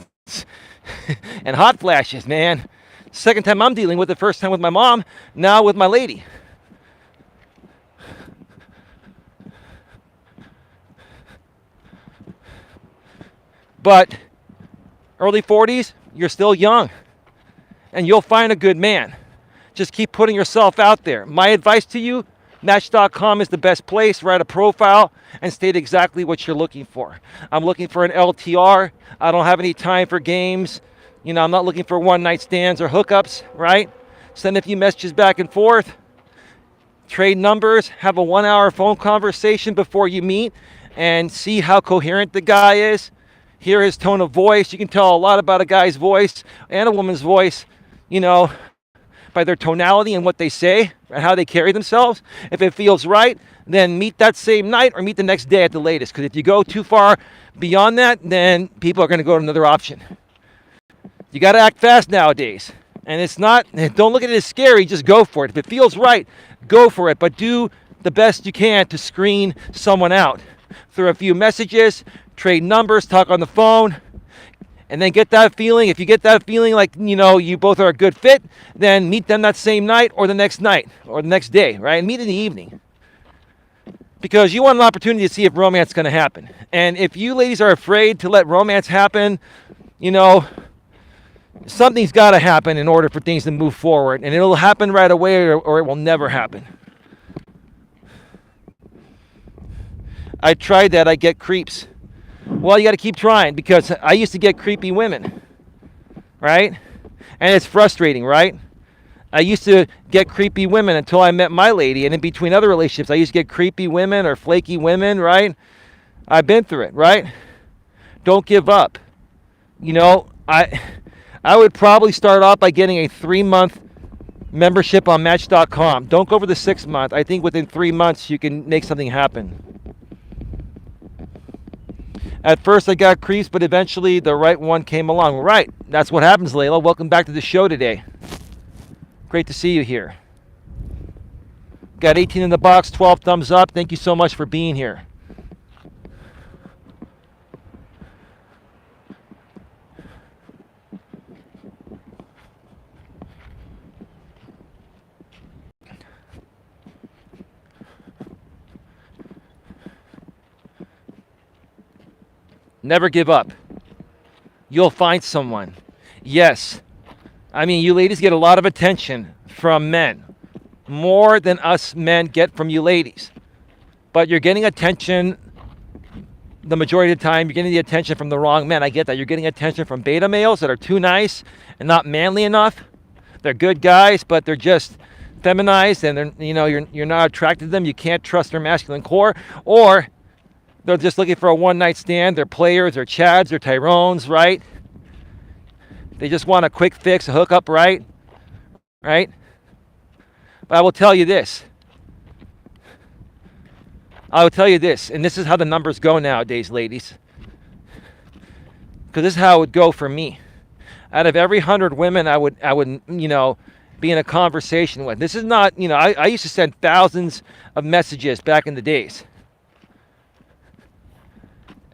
Speaker 1: And hot flashes, man. Second time I'm dealing with it, first time with my mom, now with my lady. But early 40s, you're still young. And you'll find a good man. Just keep putting yourself out there. My advice to you, Match.com is the best place. Write a profile and state exactly what you're looking for. I'm looking for an LTR. I don't have any time for games. I'm not looking for one-night stands or hookups, right? Send a few messages back and forth. Trade numbers. Have a 1-hour phone conversation before you meet and see how coherent the guy is. Hear his tone of voice. You can tell a lot about a guy's voice and a woman's voice, by their tonality and what they say and how they carry themselves. If it feels right, then meet that same night or meet the next day at the latest. Because if you go too far beyond that, then people are going to go to another option. You got to act fast nowadays. And don't look at it as scary, just go for it. If it feels right, go for it. But do the best you can to screen someone out through a few messages, trade numbers, talk on the phone, and then get that feeling. If you get that feeling like, you both are a good fit, then meet them that same night or the next night or the next day, right? Meet in the evening. Because you want an opportunity to see if romance is going to happen. And if you ladies are afraid to let romance happen, something's got to happen in order for things to move forward. And it'll happen right away or it will never happen. I tried that. I get creeps. Well, you got to keep trying because I used to get creepy women, right? And it's frustrating, right? I used to get creepy women until I met my lady, and in between other relationships, I used to get creepy women or flaky women, right? I've been through it, right? Don't give up. You know, I would probably start off by getting a 3-month membership on Match.com. Don't go for the 6-month. I think within 3 months you can make something happen. At first I got creeps, but eventually the right one came along. Right, that's what happens, Layla. Welcome back to the show today. Great to see you here. Got 18 in the box, 12 thumbs up. Thank you so much for being here. Never give up. You'll find someone. Yes. I mean, you ladies get a lot of attention from men. More than us men get from you ladies. But you're getting attention the majority of the time. You're getting the attention from the wrong men. I get that. You're getting attention from beta males that are too nice and not manly enough. They're good guys, but they're just feminized, and they're, you know, you're not attracted to them. You can't trust their masculine core. Or they're just looking for a one-night stand. They're players, they're Chads, they're Tyrones, right? They just want a quick fix, a hookup, right? Right? But I will tell you this. And this is how the numbers go nowadays, ladies. Because this is how it would go for me. Out of every 100 women I would, you know, be in a conversation with. This is not, you know, I used to send thousands of messages back in the days.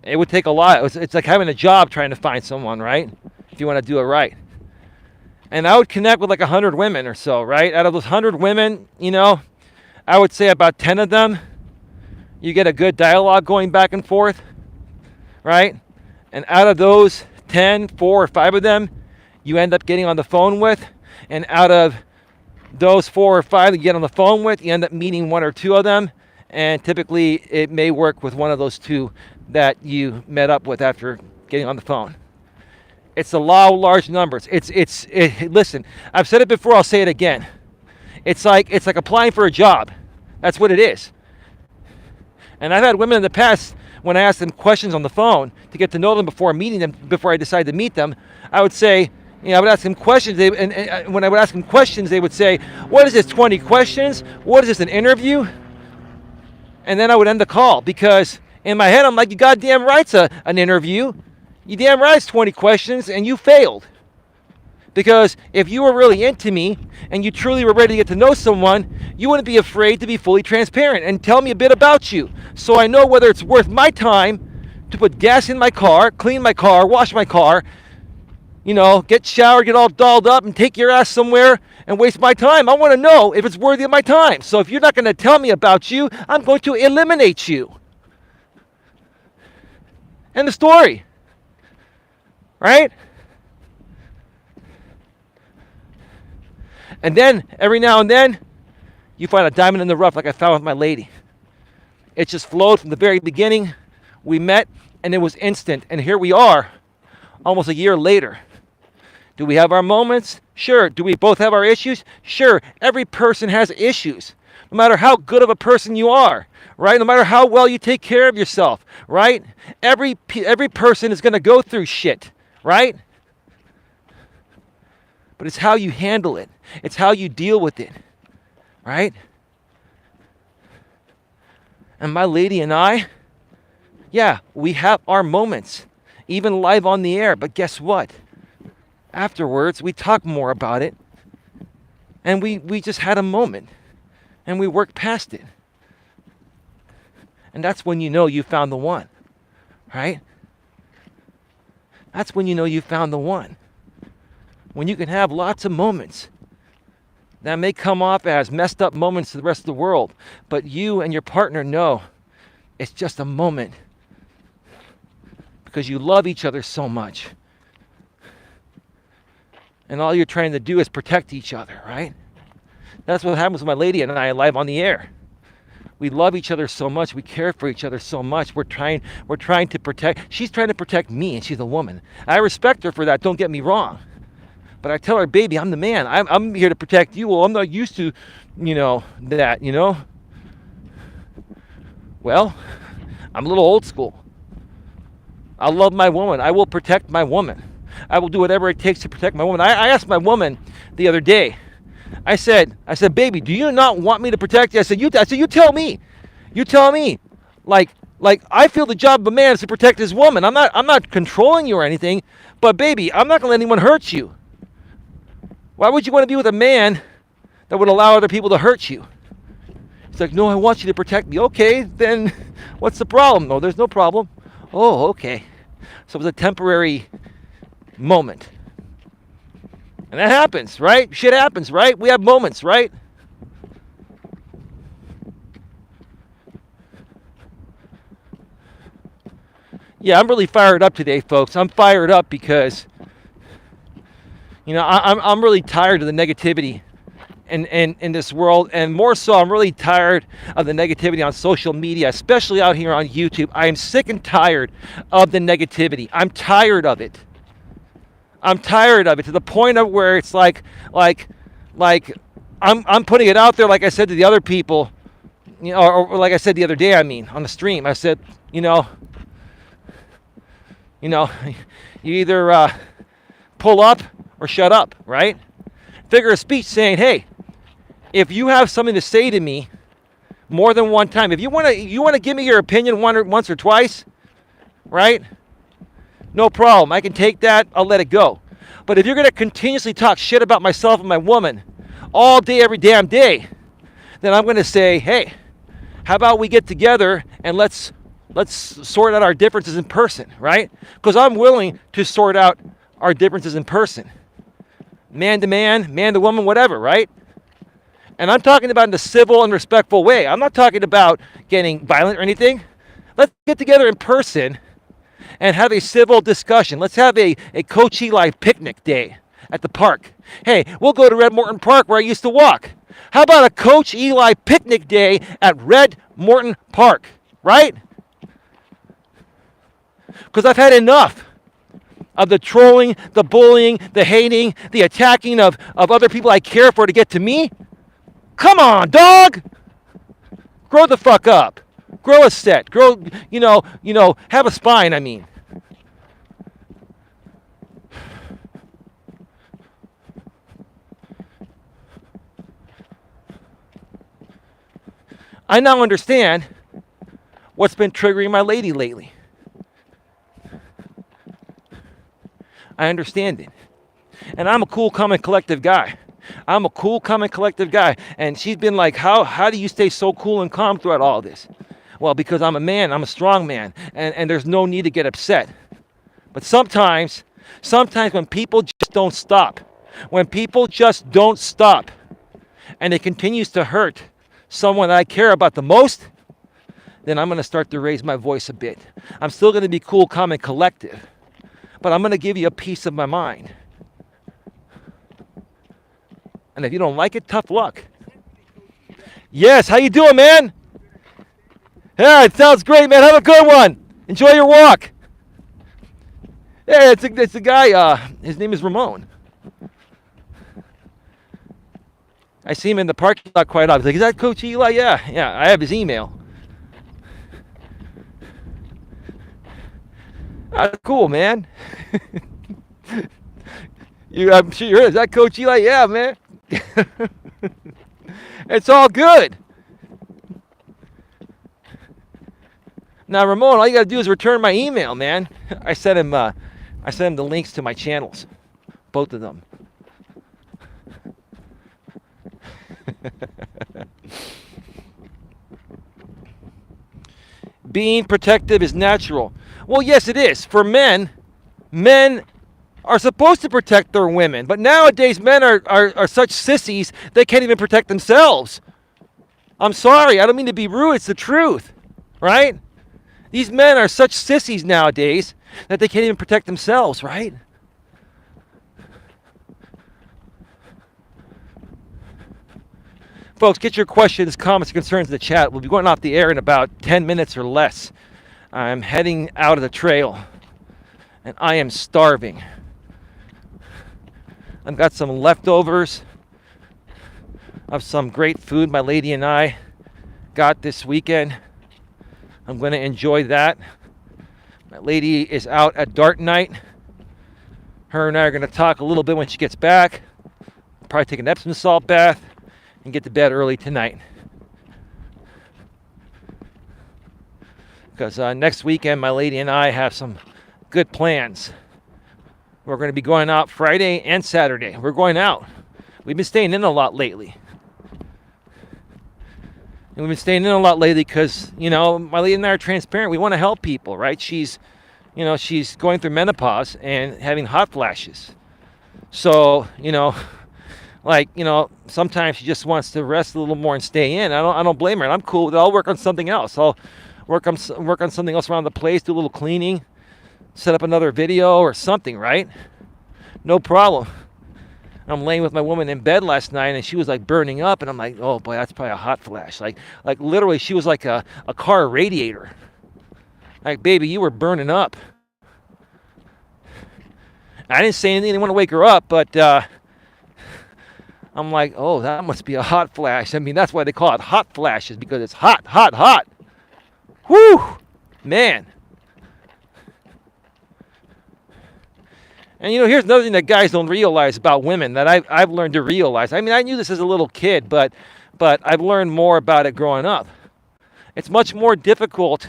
Speaker 1: It would take a lot. It's like having a job trying to find someone, right? If you want to do it right. And I would connect with like 100 women or so, right? Out of those 100 women, you know, I would say about 10 of them, you get a good dialogue going back and forth, right? And out of those 10, 4 or 5 of them, you end up getting on the phone with. And out of those 4 or 5 that you get on the phone with, you end up meeting 1 or 2 of them. And typically it may work with one of those 2 that you met up with after getting on the phone. It's the law of large numbers. Listen, I've said it before, I'll say it again. It's like applying for a job. That's what it is. And I've had women in the past, when I asked them questions on the phone to get to know them before meeting them, before I decided to meet them, I would say, you know, I would ask them questions. And when I would ask them questions, they would say, what is this, 20 questions? What is this, an interview? And then I would end the call, because in my head, I'm like, you goddamn right's an interview. You damn right it's 20 questions, and you failed. Because if you were really into me and you truly were ready to get to know someone, you wouldn't be afraid to be fully transparent and tell me a bit about you, so I know whether it's worth my time to put gas in my car, clean my car, wash my car, you know, get showered, get all dolled up, and take your ass somewhere and waste my time. I want to know if it's worthy of my time. So if you're not going to tell me about you, I'm going to eliminate you. End of story. Right? And then, every now and then, you find a diamond in the rough, like I found with my lady. It just flowed from the very beginning. We met, and it was instant. And here we are, almost a year later. Do we have our moments? Sure. Do we both have our issues? Sure. Every person has issues, no matter how good of a person you are, right? No matter how well you take care of yourself, right? Every person is going to go through shit, right? But it's how you handle it. It's how you deal with it, right? And my lady and I, yeah, we have our moments, even live on the air. But guess what? Afterwards, we talk more about it. And we just had a moment. And we worked past it. And that's when you know you found the one, right? That's when you know you found the one. When you can have lots of moments that may come off as messed up moments to the rest of the world, but you and your partner know it's just a moment because you love each other so much. And all you're trying to do is protect each other, right? That's what happens with my lady and I live on the air. We love each other so much. We care for each other so much. We're trying to protect. She's trying to protect me, and she's a woman. I respect her for that. Don't get me wrong. But I tell her, baby, I'm the man. I'm here to protect you. Well, I'm not used to, that, Well, I'm a little old school. I love my woman. I will protect my woman. I will do whatever it takes to protect my woman. I asked my woman the other day. I said, baby, do you not want me to protect you? I said, you tell me. You tell me. Like I feel the job of a man is to protect his woman. I'm not controlling you or anything, but baby, I'm not gonna let anyone hurt you. Why would you want to be with a man that would allow other people to hurt you? He's like, no, I want you to protect me. Okay, then what's the problem? No, there's no problem. Oh, okay. So it was a temporary moment. And that happens, right? Shit happens, right? We have moments, right? Yeah, I'm really fired up today, folks. I'm fired up because, I'm really tired of the negativity in this world, and more so, I'm really tired of the negativity on social media, especially out here on YouTube. I am sick and tired of the negativity. I'm tired of it. I'm tired of it to the point of where it's like I'm putting it out there, like I said to the other people, or like I said the other day, on the stream. I said, you either pull up or shut up, right? Figure of speech saying, hey, if you have something to say to me more than one time, if you want to give me your opinion once or twice, right? No problem. I can take that. I'll let it go. But if you're going to continuously talk shit about myself and my woman all day, every damn day, then I'm going to say, hey, how about we get together and let's sort out our differences in person, right? Because I'm willing to sort out our differences in person. Man to man, man to woman, whatever, right? And I'm talking about in a civil and respectful way. I'm not talking about getting violent or anything. Let's get together in person and have a civil discussion. Let's have a Coach Eli picnic day at the park. Hey, we'll go to Red Morton Park where I used to walk. How about a Coach Eli picnic day at Red Morton Park, right? Because I've had enough of the trolling, the bullying, the hating, the attacking of other people I care for to get to me. Come on, dog! Grow the fuck up. Grow a set. Grow, have a spine, I now understand what's been triggering my lady lately. I understand it. And I'm a cool, calm, and collective guy. And she's been like, how do you stay so cool and calm throughout all this? Well, because I'm a man, I'm a strong man, and there's no need to get upset. But sometimes when people just don't stop, and it continues to hurt someone that I care about the most, then I'm going to start to raise my voice a bit. I'm still going to be cool, calm, and collective, but I'm going to give you a piece of my mind. And if you don't like it, tough luck. Yes, how you doing, man? Yeah, it sounds great, man. Have a good one. Enjoy your walk. Yeah, it's a guy. His name is Ramon. I see him in the parking lot quite often. He's like, is that Coach Eli? Yeah. I have his email. Cool, man. I'm sure you're. Is that Coach Eli? Yeah, man. It's all good. Now, Ramon, all you got to do is return my email, man. I sent him the links to my channels, both of them. Being protective is natural. Well, yes, it is. For men are supposed to protect their women, but nowadays men are such sissies they can't even protect themselves. I'm sorry, I don't mean to be rude, it's the truth, right? These men are such sissies nowadays that they can't even protect themselves, right? Folks, get your questions, comments, concerns in the chat. We'll be going off the air in about 10 minutes or less. I'm heading out of the trail, and I am starving. I've got some leftovers of some great food my lady and I got this weekend. I'm going to enjoy that. My lady is out at dart night. Her and I are going to talk a little bit when she gets back. Probably take an Epsom salt bath and get to bed early tonight. Because next weekend, my lady and I have some good plans. We're going to be going out Friday and Saturday. We're going out. We've been staying in a lot lately. And we've been staying in a lot lately because, my lady and I are transparent. We want to help people, right? She's going through menopause and having hot flashes. So, sometimes she just wants to rest a little more and stay in. I don't blame her. And I'm cool with it. I'll work on something else. I'll work on something else around the place, do a little cleaning, set up another video or something, right? No problem. I'm laying with my woman in bed last night, and she was like burning up, and I'm like, oh boy, that's probably a hot flash. Like literally, she was like a car radiator. Like, baby, you were burning up. I didn't say anything. I didn't want to wake her up, but I'm like, oh, that must be a hot flash. I mean, that's why they call it hot flashes, because it's hot, hot, hot. Whew, man. And here's another thing that guys don't realize about women that I've learned to realize. I mean, I knew this as a little kid, but I've learned more about it growing up. It's much more difficult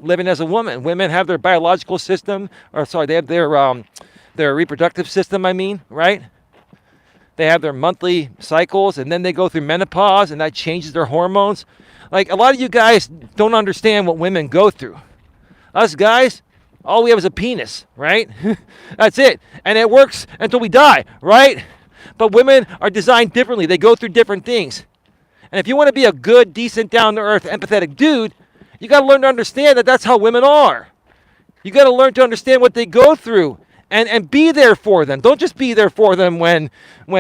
Speaker 1: living as a woman. Women have their biological system, they have their reproductive system, right? They have their monthly cycles, and then they go through menopause, and that changes their hormones. Like, a lot of you guys don't understand what women go through. Us guys, all we have is a penis, right? That's it. And it works until we die, right? But women are designed differently. They go through different things. And if you want to be a good, decent, down-to-earth, empathetic dude, you got to learn to understand that that's how women are. You got to learn to understand what they go through and be there for them. Don't just be there for them when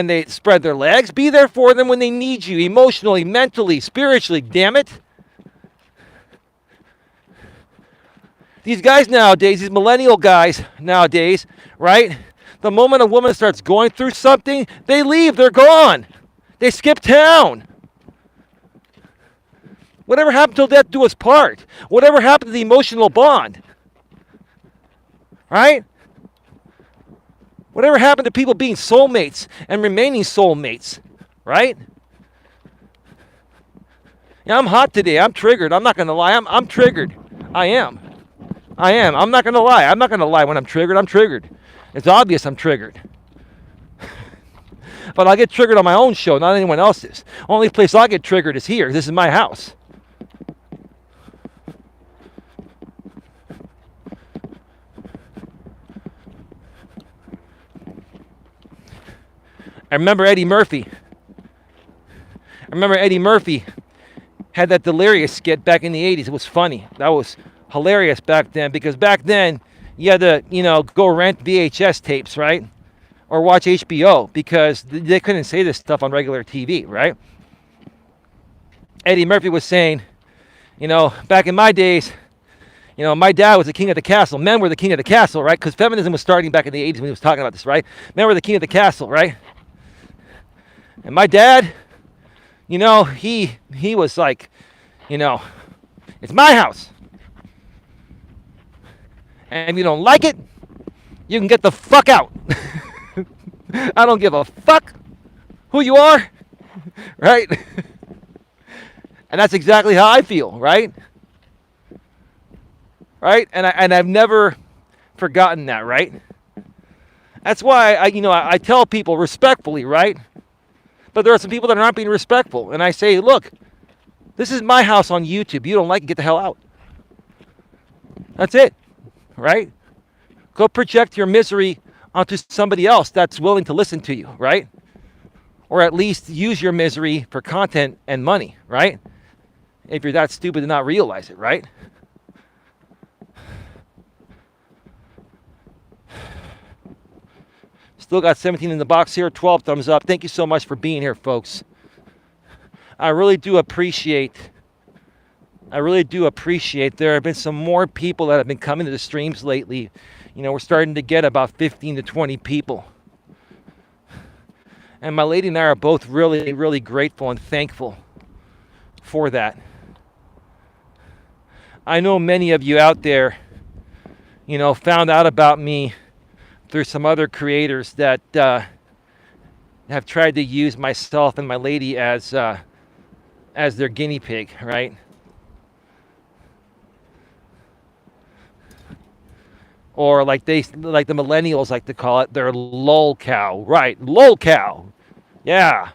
Speaker 1: they spread their legs. Be there for them when they need you, emotionally, mentally, spiritually, damn it. These guys nowadays, these millennial guys nowadays, right? The moment a woman starts going through something, they leave, they're gone. They skip town. Whatever happened till death do us part? Whatever happened to the emotional bond? Right? Whatever happened to people being soulmates and remaining soulmates? Right? Yeah, I'm hot today. I'm triggered. I'm not going to lie. I'm triggered. I am. I'm not going to lie. I'm not going to lie when I'm triggered. I'm triggered. It's obvious I'm triggered. But I'll get triggered on my own show, not anyone else's. Only place I'll get triggered is here. This is my house. I remember Eddie Murphy. Had that Delirious skit back in the 80s. It was funny. That was hilarious back then, because back then you had to, go rent VHS tapes, right? Or watch HBO, because they couldn't say this stuff on regular TV, right? Eddie Murphy was saying, back in my days, my dad was the king of the castle. Men were the king of the castle, right? Because feminism was starting back in the 80s when he was talking about this, right? Men were the king of the castle, right? And my dad, he was like, it's my house. And if you don't like it, you can get the fuck out. I don't give a fuck who you are, right? And that's exactly how I feel, right? Right? And I've never forgotten that, right? That's why I tell people respectfully, right? But there are some people that are not being respectful, and I say, look, this is my house on YouTube. You don't like it, get the hell out. That's it, right? Go project your misery onto somebody else that's willing to listen to you, right? Or at least use your misery for content and money, right? If you're that stupid to not realize it, right? Still got 17 in the box here, 12 thumbs up. Thank you so much for being here, folks. I really do appreciate. There have been some more people that have been coming to the streams lately. We're starting to get about 15 to 20 people. And my lady and I are both really, really grateful and thankful for that. I know many of you out there, found out about me through some other creators that have tried to use myself and my lady as their guinea pig, right? Or like the millennials like to call it, their lol cow, right? Lol cow, yeah.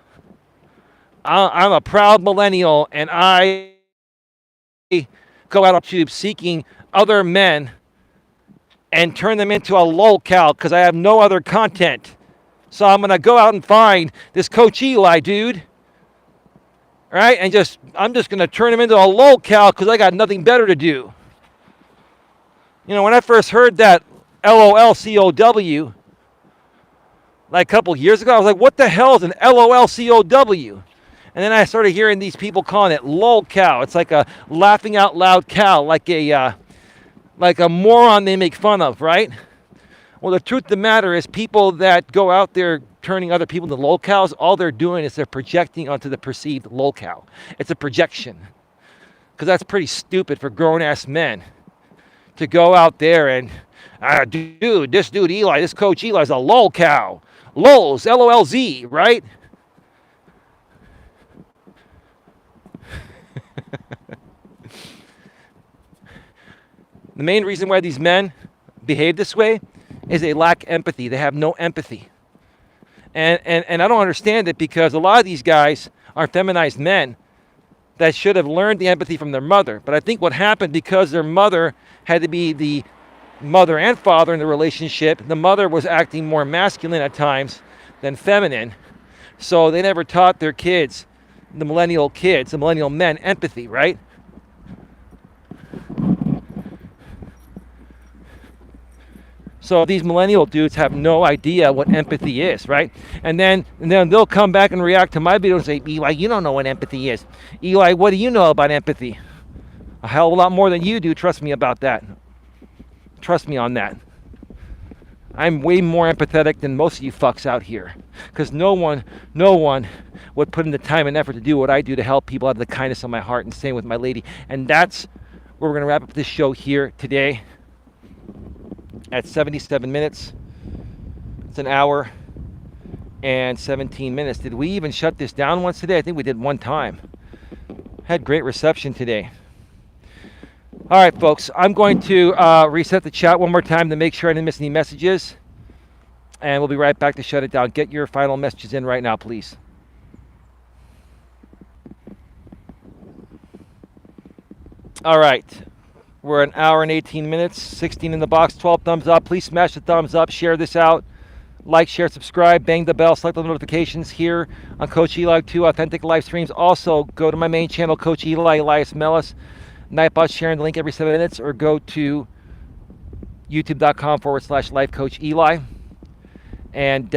Speaker 1: I'm a proud millennial, and I go out on YouTube seeking other men and turn them into a lol cow because I have no other content. So I'm gonna go out and find this Coach Eli dude, right? And I'm just gonna turn him into a lol cow because I got nothing better to do. When I first heard that LOLCOW, like a couple years ago, I was like, what the hell is an LOLCOW? And then I started hearing these people calling it lol cow. It's like a laughing out loud cow, like a moron they make fun of, right? Well, the truth of the matter is people that go out there turning other people into lol cows, all they're doing is they're projecting onto the perceived lol cow. It's a projection. Because that's pretty stupid for grown-ass men to go out there and, dude, this dude Eli, this Coach Eli is a lol cow. LOLs, LOLZ, right? The main reason why these men behave this way is they lack empathy. They have no empathy. And I don't understand it because a lot of these guys are feminized men that should have learned the empathy from their mother. But I think what happened, because their mother had to be the mother and father in the relationship, the mother was acting more masculine at times than feminine. So they never taught their kids, the millennial men, empathy, right? So these millennial dudes have no idea what empathy is, right? And then they'll come back and react to my video and say, Eli, you don't know what empathy is. Eli, what do you know about empathy? A hell of a lot more than you do. Trust me about that. Trust me on that. I'm way more empathetic than most of you fucks out here. Because no one would put in the time and effort to do what I do to help people out of the kindness of my heart, and same with my lady. And that's where we're going to wrap up this show here today. At 77 minutes. It's an hour and 17 minutes. Did we even shut this down once today? I think we did one time. Had great reception today. All right, folks. I'm going to reset the chat one more time to make sure I didn't miss any messages. And we'll be right back to shut it down. Get your final messages in right now, please. All right. We're an hour and 18 minutes, 16 in the box, 12 thumbs up. Please smash the thumbs up, share this out. Like, share, subscribe, bang the bell, select the notifications here on Coach Eli 2 Authentic Live Streams. Also, go to my main channel, Coach Eli, Elias Melas. Nightbot sharing the link every 7 minutes, or go to youtube.com/lifecoacheli. And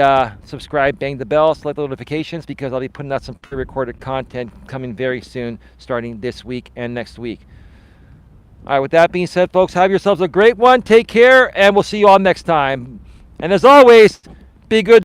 Speaker 1: subscribe, bang the bell, select the notifications, because I'll be putting out some pre-recorded content coming very soon, starting this week and next week. All right, with that being said, folks, have yourselves a great one. Take care, and we'll see you all next time. And as always, be good.